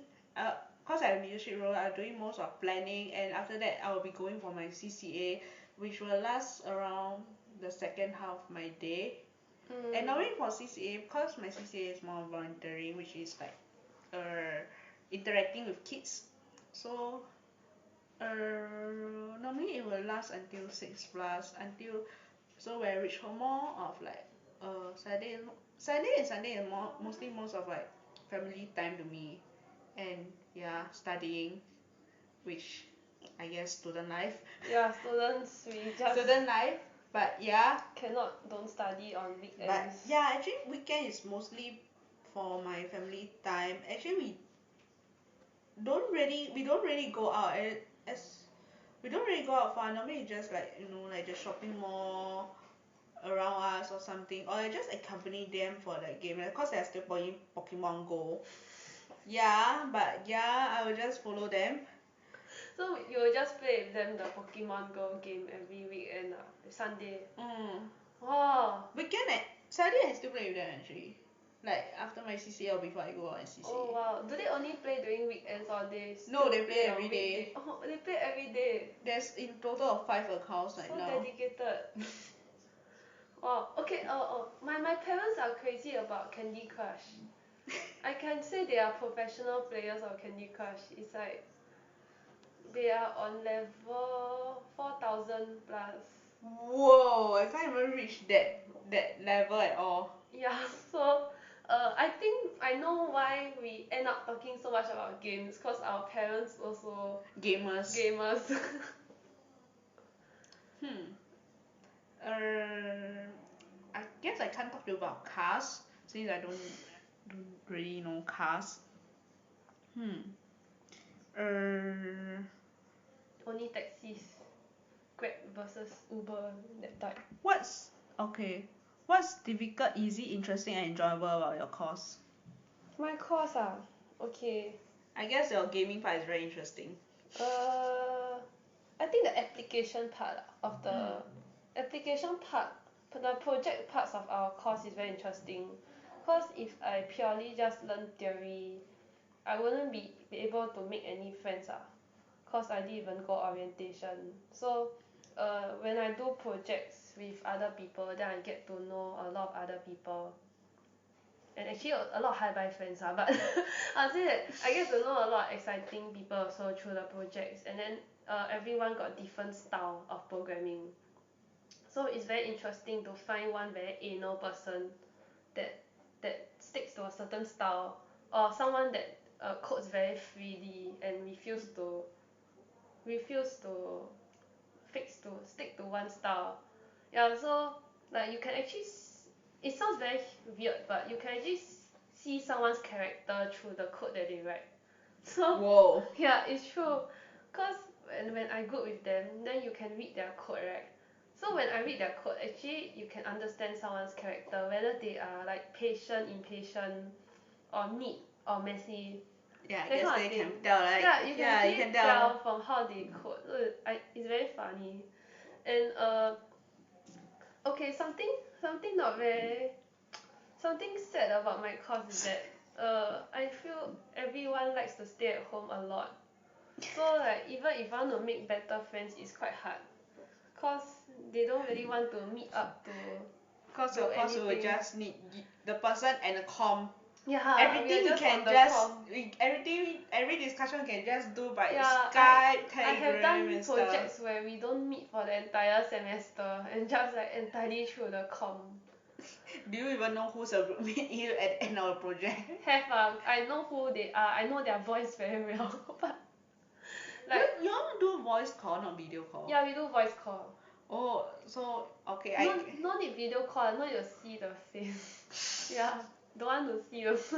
Cause I have leadership role, I'm doing most of planning, and after that I will be going for my CCA, which will last around the second half of my day. And normally for CCA, because my CCA is more voluntary, which is like interacting with kids, so normally it will last until 6 plus, until so when I reach home more of like Saturday and Sunday is mostly most of like family time to me, and yeah, studying, which I guess student life. Yeah, students, we just Student life, but yeah. don't study on weekends. But yeah, actually weekend is mostly for my family time. Actually we don't really go out as we don't really go out far. Normally it's just like like the shopping mall around us or something, or I just accompany them for the game because they're still playing Pokemon Go. Yeah, but yeah, I will just follow them. So you will just play with them the Pokemon Go game every weekend Sunday. Wow. Weekend Saturday I still play with them actually. Like after my CCA or before I go on CCA. Oh wow. Do they only play during weekends or they No, still they play on every day. weekday? Oh, they play every day. There's in total of 5 accounts right So now. dedicated. Wow. Okay. My parents are crazy about Candy Crush. I can say they are professional players of Candy Crush. It's like they are on level 4,000 plus. Whoa, I can't even reach that level at all. Yeah, so I think I know why we end up talking so much about games because our parents also Gamers. gamers. Hmm. I guess I can't talk to you about cars since I don't really know cars. Hmm. Only taxis. Grab versus Uber, that type. What's difficult, easy, interesting, and enjoyable about your course? My course okay. I guess your gaming part is very interesting. I think the application part of the application part, the project parts of our course is very interesting. Cause if I purely just learn theory, I wouldn't be able to make any friends cause I didn't even go orientation. So when I do projects with other people, then I get to know a lot of other people. And actually a lot of hi-bye friends but I'll say that I get to know a lot of exciting people also through the projects, and then everyone got different style of programming. So it's very interesting to find one very anal person that sticks to a certain style, or someone that codes very freely and refuse to stick to one style. Yeah, so like you can actually it sounds very weird, but you can actually see someone's character through the code that they write. So Whoa. yeah, it's true. Cause when I group with them, then you can read their code, right? So when I read their code, actually you can understand someone's character, whether they are like patient, impatient, or neat or messy. Yeah, I That guess kind they of thing. can tell, right? Yeah, you can Yeah, you actually can tell tell. from how they code. So it's very funny. And okay, something not very something sad about my course is that I feel everyone likes to stay at home a lot. So like even if I want to make better friends, it's quite hard. Cause they don't really want to meet up to Because do your course will anything. just need the person and the com. Yeah, Everything we we are just can on the just com. every discussion we can just do by Yeah, Skype, I have Telegram done and stuff. projects where we don't meet for the entire semester and just like entirely through the com. Do you even know who's a groupmate you at the end of the project? Have I know who they are. I know their voice very well, but like You all do voice call, not video call. yeah, we do voice call. Oh, so okay, No need video call, no you see the face. Yeah, don't want to see also.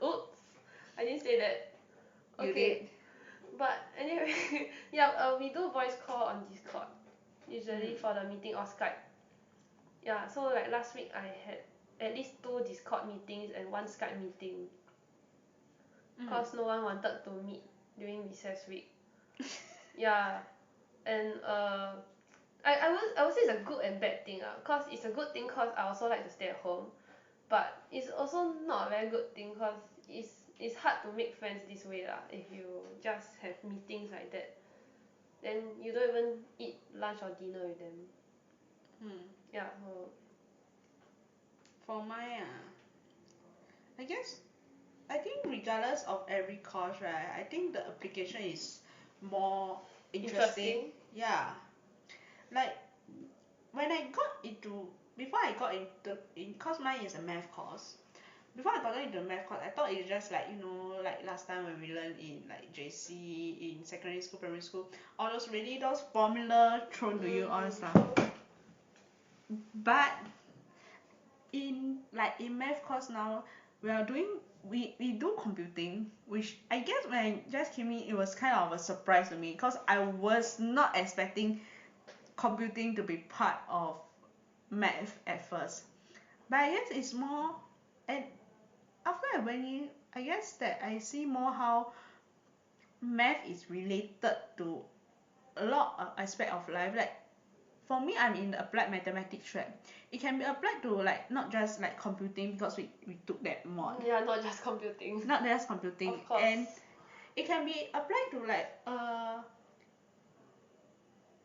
Oops, I didn't say that. You Okay, did. but anyway, yeah, we do voice call on Discord usually for the meeting or Skype. Yeah, so like last week I had at least 2 Discord meetings and 1 Skype meeting. Cause no one wanted to meet during recess week. Yeah, and I would say it's a good and bad thing cause it's a good thing cause I also like to stay at home, but it's also not a very good thing cause it's hard to make friends this way if you just have meetings like that, then you don't even eat lunch or dinner with them. Yeah, so For mine I guess I think regardless of every course, right, I think the application is more interesting. Yeah. Like when I got into before I got into cause mine is a math course. Before I got into the math course, I thought it's just like like last time when we learn in like JC, in secondary school, primary school, all those formula thrown to you, all that stuff. But in math course now, we are doing we do computing, which I guess when I just came in, it was kind of a surprise to me because I was not expecting computing to be part of math at first. But I guess it's more, and after I went in, I guess that I see more how math is related to a lot of aspect of life. Like for me, I'm in the applied mathematics track. It can be applied to like not just like computing because we took that mod, Yeah, not just computing. not just computing, Of course. and it can be applied to like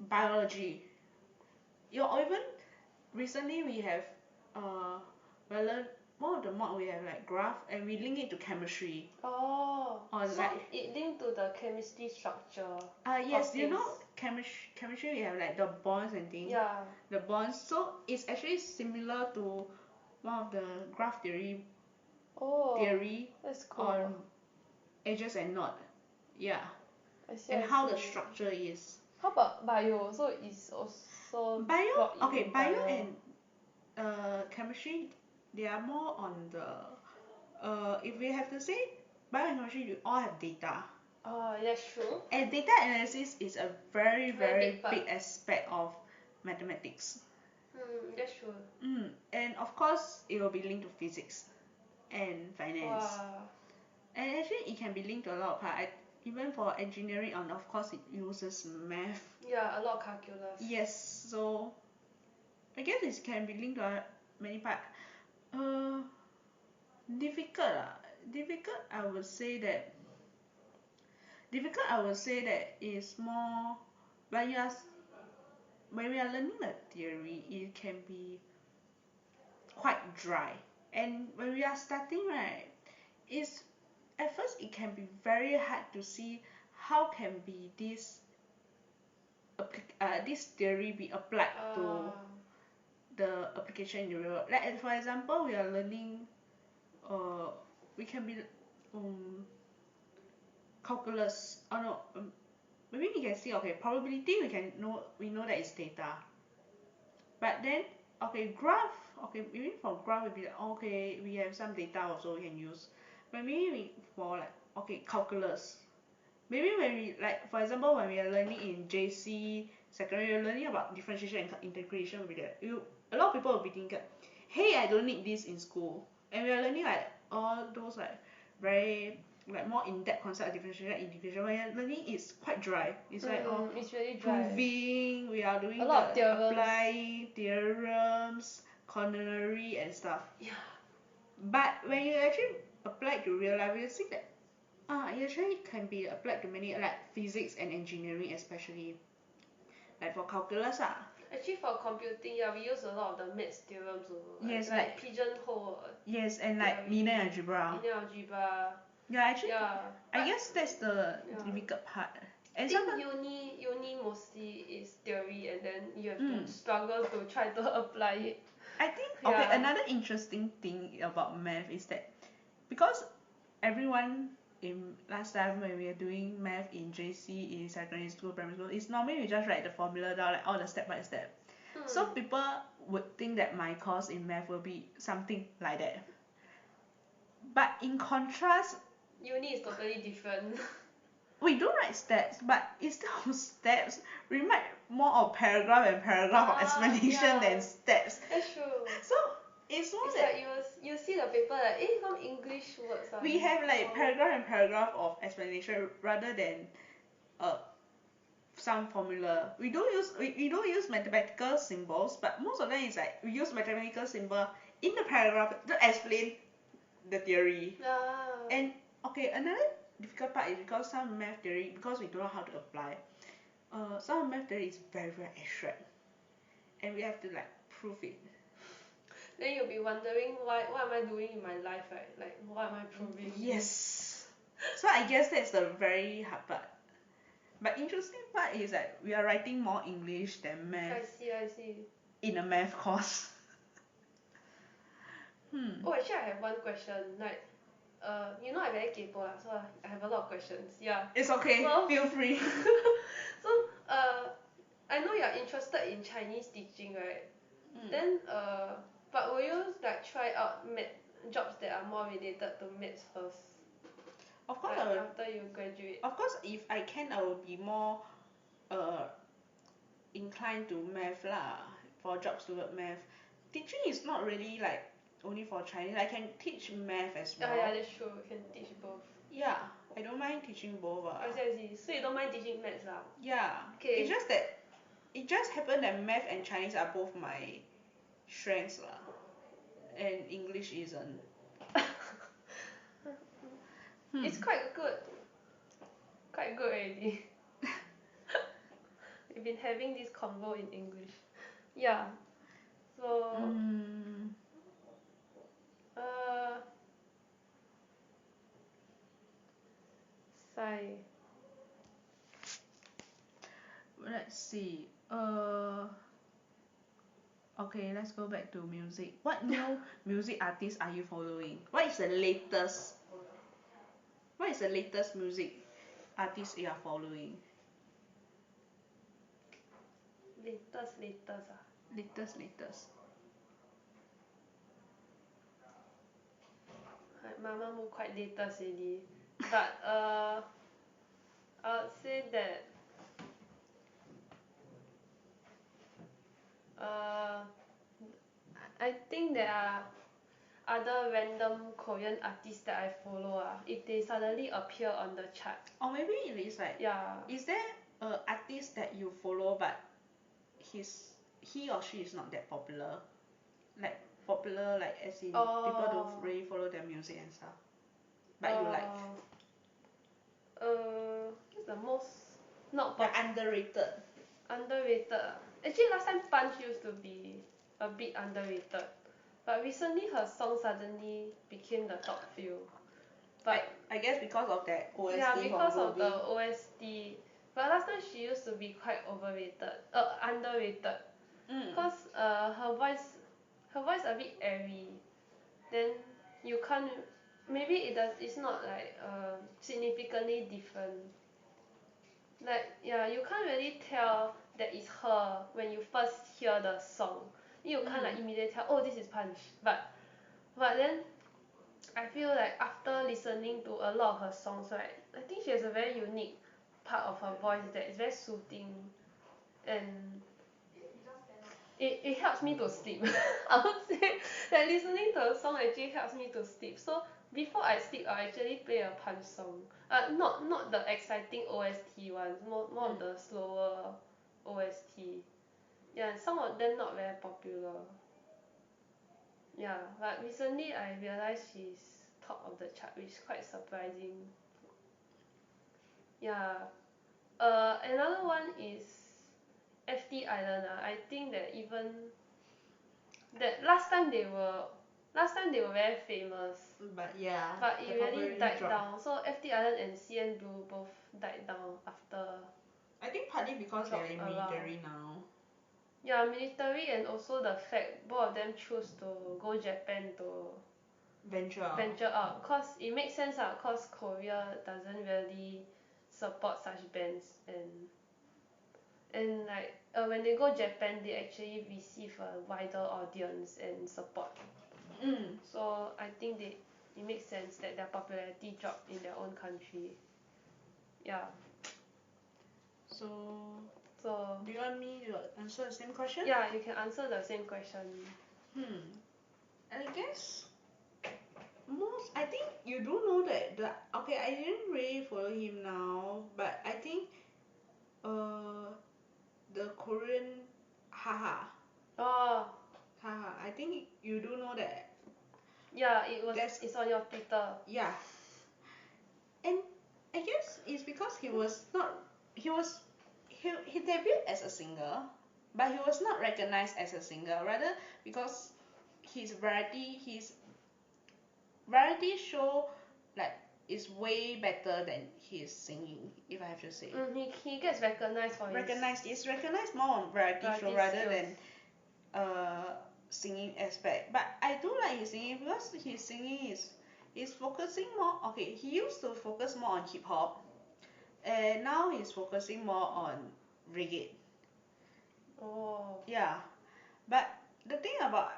biology. You know, or even recently we have we learn one of the mod we have like graph and we link it to chemistry. Oh, Or so like it linked to the chemistry structure yes, of you things. know chemistry we have like the bonds and things. Yeah. The bonds. So it's actually similar to one of the graph Oh, theory that's cool. on edges and knot. Yeah. I see, And I how the see. structure is. How about bio? So it's also Bio, brought in okay, bio bio. and chemistry, they are more on the if we have to say bio and chemistry, you all have data. Oh, that's true. And data analysis is a very Very big big aspect of mathematics. That's true. And of course, it will be linked to physics and finance. Wow. And actually, it can be linked to a lot of part. Even for engineering, and of course, it uses math. Yeah, a lot of calculus. Yes, so I guess it can be linked to many part. Uh, difficult ah. Difficult. I would say that is more when you are when we are learning the theory, it can be quite dry. And when we are starting, right, it's at first it can be very hard to see how can be this theory be applied to the application in the real world. Like for example, we are learning uh we can be calculus. Oh no, maybe we can see, okay, probability we know that it's data. But then okay, graph, okay, maybe for graph we'll be like, okay, we have some data also we can use. But maybe for like okay, calculus. Maybe when we like for example when we are learning in JC secondary, we're learning about differentiation and integration, will be like a lot of people will be thinking, hey, I don't need this in school. And we are learning like all those like very like more in-depth concept of differentiation and integration. When you're learning, it's quite dry. It's like It's really dry. proving, we are doing A lot of the theorems. applying theorems, quaternary and stuff. Yeah. But when you actually apply it to real life, you see that it actually can be applied to many like physics and engineering, especially like for calculus ah. Actually, for computing, yeah, we use a lot of the maths theorems also. Yes, like pigeonhole. Yes, and like theory, linear algebra. Linear algebra. Yeah, actually, Yeah. I guess that's the Yeah. difficult part. I And think sometimes uni mostly is theory, and then you have to struggle to try to apply it. I think okay, Yeah. another interesting thing about math is that because everyone in last time when we are doing math in JC, in secondary school, primary school, it's normally we just write the formula down, like all the step by step. So people would think that my course in math will be something like that. But in contrast, Uni is totally different. we do write steps, but instead of steps, we write more of paragraph and paragraph of explanation than steps. That's true. So it's more It's that like you see the paper like, some English words are. we have like paragraph and paragraph of explanation rather than some formula. We don't use mathematical symbols, but most of them is like we use mathematical symbol in the paragraph to explain the theory. And okay, another difficult part is because some math theory, because we don't know how to apply, some math theory is very abstract, and we have to like prove it. Then you'll be wondering what am I doing in my life, right? Like what am I proving? Yes. So I guess that's the very hard part. But interesting part is that we are writing more English than math. I see. In a math course. Oh, actually I have one question. Like, I very kaypoh lah, so I have a lot of questions. Yeah. It's okay. So, feel free. So, I know you're interested in Chinese teaching, right? Then, but will you like try out jobs that are more related to maths first, Of course, like after you graduate. of course, if I can, I will be more uh inclined to math lah, for jobs toward math. Teaching is not really like only for Chinese. I can teach math as Yeah, well. that's true. You can teach both. Yeah, I don't mind teaching both. I see, I see. So you don't mind teaching maths lah? Yeah, Okay. it's just that it just happened that math and Chinese are both my strengths lah, and English isn't. It's quite good. Quite good already. We've been having this convo in English. Yeah. So, uh, sigh. Let's see. Okay, let's go back to music. What new music artists are you following? What is the latest? What is the latest music artist you are following? Latest ah. Latest. Like Mamamoo quite latest already. But I would say that I think there are other random Korean artists that I follow if they suddenly appear on the chart. Or maybe it is like, Yeah. is there a artist that you follow but he or she is not that popular? Like popular like as in people don't really follow their music and stuff. But you like. What's the most not Like underrated. underrated? Actually last time Punch used to be a bit underrated. But recently her song suddenly became the top few. But I guess because of that OST yeah, from because of the Groovy. OST. But last time she used to be quite overrated, underrated. Cause her voice a bit airy. Then you can't, maybe it's not like significantly different. Like yeah, you can't really tell that it's her when you first hear the song. You can't like immediately tell, oh, this is Punch. But then I feel like after listening to a lot of her songs, right, I think she has a very unique part of her voice that is very soothing, and it helps me to sleep. I would say that listening to a song actually helps me to sleep. So before I sleep, I actually play a Punch song. Not the exciting OST ones, more of the slower OST. Yeah, some of them not very popular. Yeah, but recently I realized she's top of the chart, which is quite surprising. Yeah. Another one is FT Island. I think that even that last time they were very famous. But yeah. But it really died dropped. down. So FT Island and CN Blue both died down after. I think partly because they're in military now. Yeah, military, and also the fact both of them choose to go Japan to venture out. Cause it makes sense cause Korea doesn't really support such bands, and like when they go Japan they actually receive a wider audience and support. So I think it makes sense that their popularity dropped in their own country. Yeah. So So do you want me to answer the same question? yeah, you can answer the same question. I guess I think you do know that okay, I didn't really follow him now, but I think the Korean haha. Oh. Haha, I think you do know that. Yeah, it's on your Twitter. Yeah. And I guess it's because he debuted as a singer, but he was not recognized as a singer, rather because his variety show like is way better than his singing, if I have to say. He gets recognized for It's recognized more on variety show rather than singing aspect. But I do like his singing because his singing is focusing more. Okay, he used to focus more on hip hop, and now he's focusing more on reggae. Oh. Yeah, but the thing about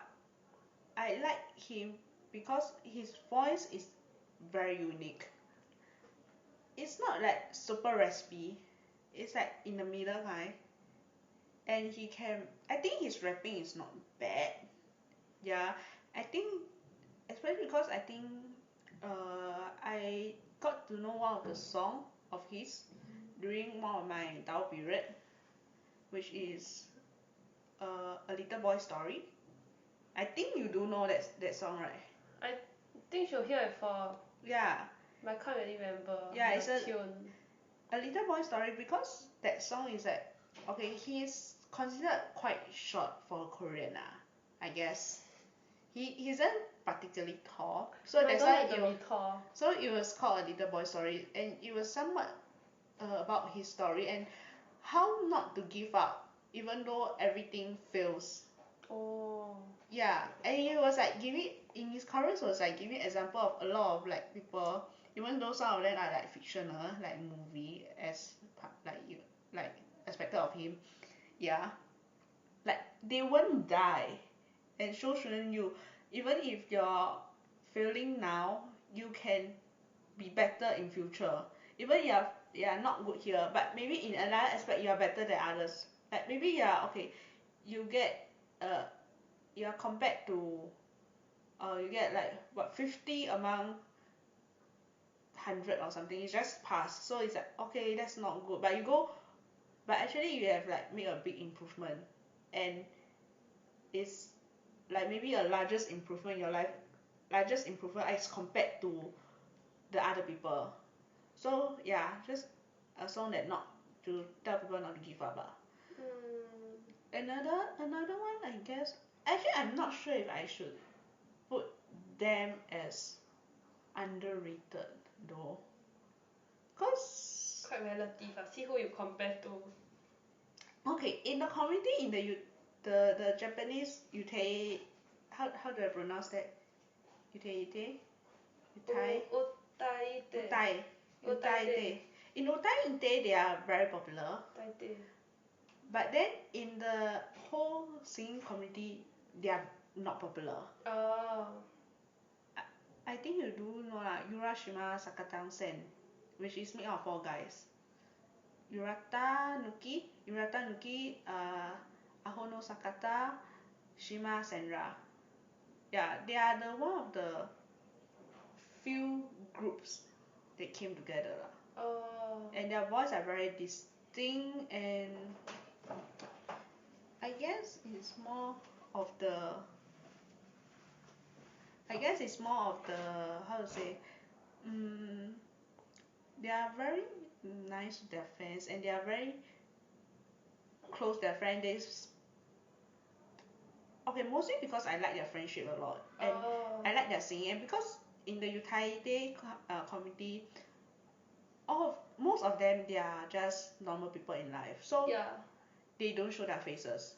I like him because his voice is very unique. It's not like super raspy. It's like in the middle kind. And he can, I think his rapping is not bad. Yeah, I think especially because I think I got to know one of the song of his during one of my Dao period, which is A Little Boy Story. I think you do know that song, right? I think she'll hear it before, Yeah, but I can't really remember yeah, it's the tune. A Little Boy Story because that song is like, okay, he's considered quite short for a Korean, I guess. He isn't particularly tall, so No, that's don't why need to be tall. so it was called A Little Boy Story, and it was somewhat about his story and how not to give up even though everything fails. Oh. Yeah, and he was like giving in his chorus was like giving example of a lot of like people, even though some of them are like fictional, like movie as like you like expected of him. Yeah, like they won't die, and so shouldn't you. Even if you're failing now, you can be better in future. Even you are not good here, but maybe in another aspect you are better than others. Like maybe you are okay, you get you are compared to you get like what 50 among 100 or something. You just pass, so it's like okay, that's not good. But you go, but actually you have like made a big improvement, and it's like maybe a largest improvement in your life, largest improvement as compared to the other people. So yeah, just a song that not to tell people not to give up. Mm. Another one I guess. Actually, I'm not sure if I should put them as underrated though, cause Quite relative. See who you compare to. okay in the community in the Japanese Yutei, how do I pronounce that? Yutei Utai Utaite. Utai Utaite. Utaite. In Utai they are very popular. Utaite. But then in the whole singing community, they are not popular. Oh. I think you do know lah, Urashima Sakatang Sen, which is made of 4 guys. Urata Nuki, Ahono Sakata, Shima Senra. Yeah, they are the one of the few groups that came together lah. Oh. And their voice are very distinct, and I guess it's more of the how to say, um, they are very nice to their fans and they are very close to their friends. Okay, mostly because I like their friendship a lot and Oh. I like their singing, and because in the Utaite community, most of them they are just normal people in life, so Yeah. they don't show their faces,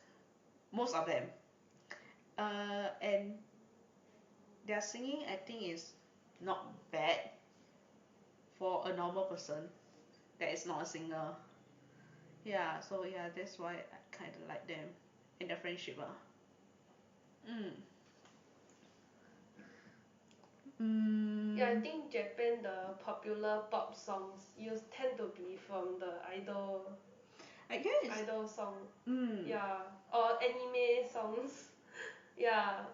most of them. And their singing I think is not bad for a normal person that is not a singer. Yeah, so yeah, that's why I kind of like them and their friendship. Mm. Yeah, I Mm. think Japan the popular pop songs used tend to be from the I guess. idol song. Mm. Yeah. Or anime songs. Yeah.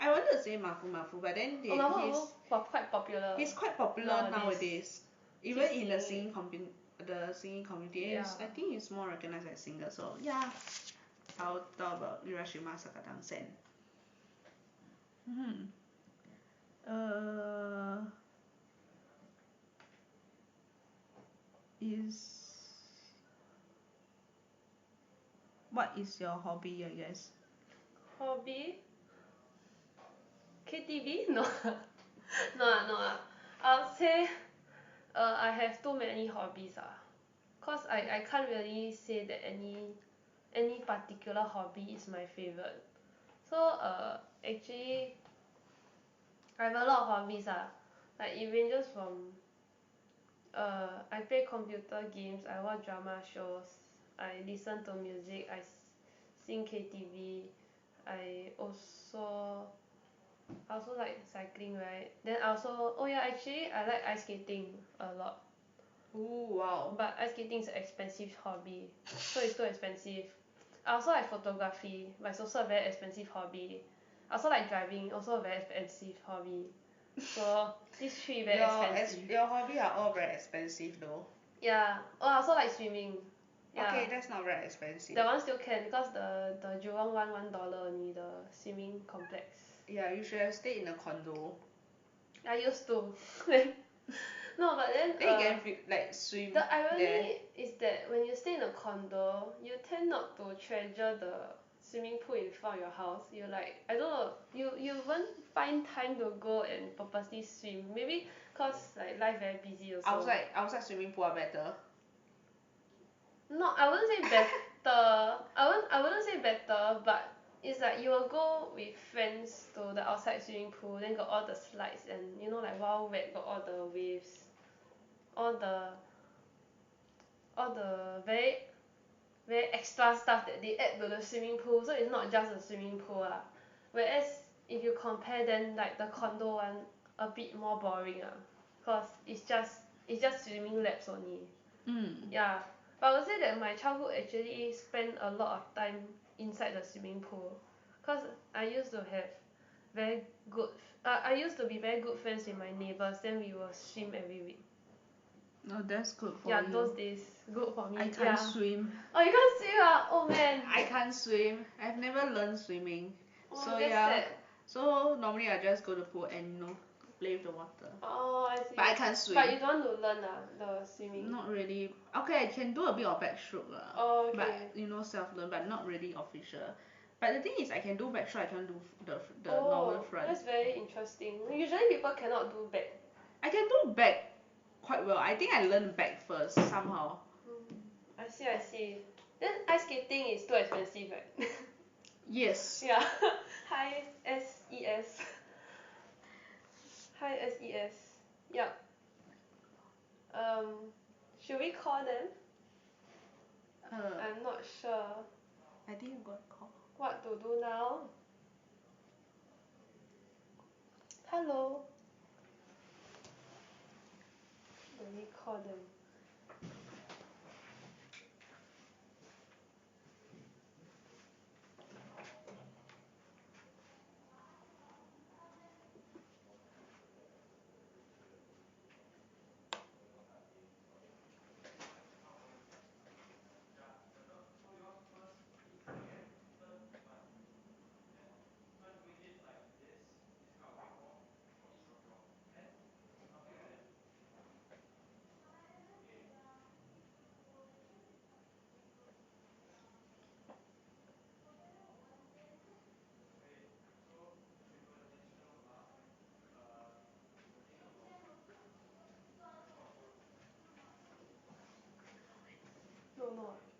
I wanted to say Mafu Mafu, but then Mamamoo was quite popular. he's quite popular nowadays. Even Keep in the singing. singing community, Yeah. I think he's more recognized as singer. So yeah, I'll talk about Urashima Sakatang Sen. Hmm. Uh, is what is your hobby? I guess. Hobby? KTV? No. No ah, no ah. I'll say I have too many hobbies cause I can't really say that any particular hobby is my favourite. So actually I have a lot of hobbies like it ranges from I play computer games, I watch drama shows, I listen to music, sing KTV, I also I also like cycling, right? Then I also, oh yeah, actually I like ice skating a lot. Ooh, wow. But ice skating is an expensive hobby, so it's too expensive. I also like photography, but it's also a very expensive hobby. I also like driving, also a very expensive hobby. So these three very expensive. Your hobby are all very expensive though. Yeah. Oh, I also like swimming. Yeah. Okay, that's not very expensive. That one still can because the Jurong one $1 only, the swimming complex. Yeah, you should have stayed in a condo. I used to. No, but then Then you can like swim the irony there. is that when you stay in a condo, you tend not to treasure the swimming pool in front of your house. You like, I don't know, you won't find time to go and purposely swim. Maybe cause like life very busy also. Outside swimming pool are better. No, I wouldn't say better. I wouldn't say better, but it's like you will go with friends to the outside swimming pool, then got all the slides and you know like Wild Wet got all the waves, all the very extra stuff that they add to the swimming pool, so it's not just a swimming pool ah. Whereas if you compare, then like the condo one a bit more boring ah, cause it's just swimming laps only. Yeah, but I would say that my childhood actually spent a lot of time inside the swimming pool, cause I used to have very good I used to be very good friends with my neighbours, then we will swim every week. Oh, that's good for Yeah, you. those days good for me. I can't swim. Oh, you can't swim ah? Oh man. I can't swim. I've never learned swimming. Oh, So that's yeah. sad. So normally I just go to pool and play with the water. Oh, I see. But I can't swim. But you don't want to learn the swimming? Not really. Okay, I can do a bit of backstroke lah. Oh, okay. But self-learn, but not really official. But the thing is, I can do backstroke. I can't do the Oh, normal front. that's very interesting. Usually people cannot do back. I can do back quite well. I think I learned back first somehow. I see, I see. Then ice skating is too expensive, right? Yes. Yeah. High SES. High SES. Yup. Should we call them? I'm not sure. I think you got a call. What to do now? Hello. Do we call them? Don't know.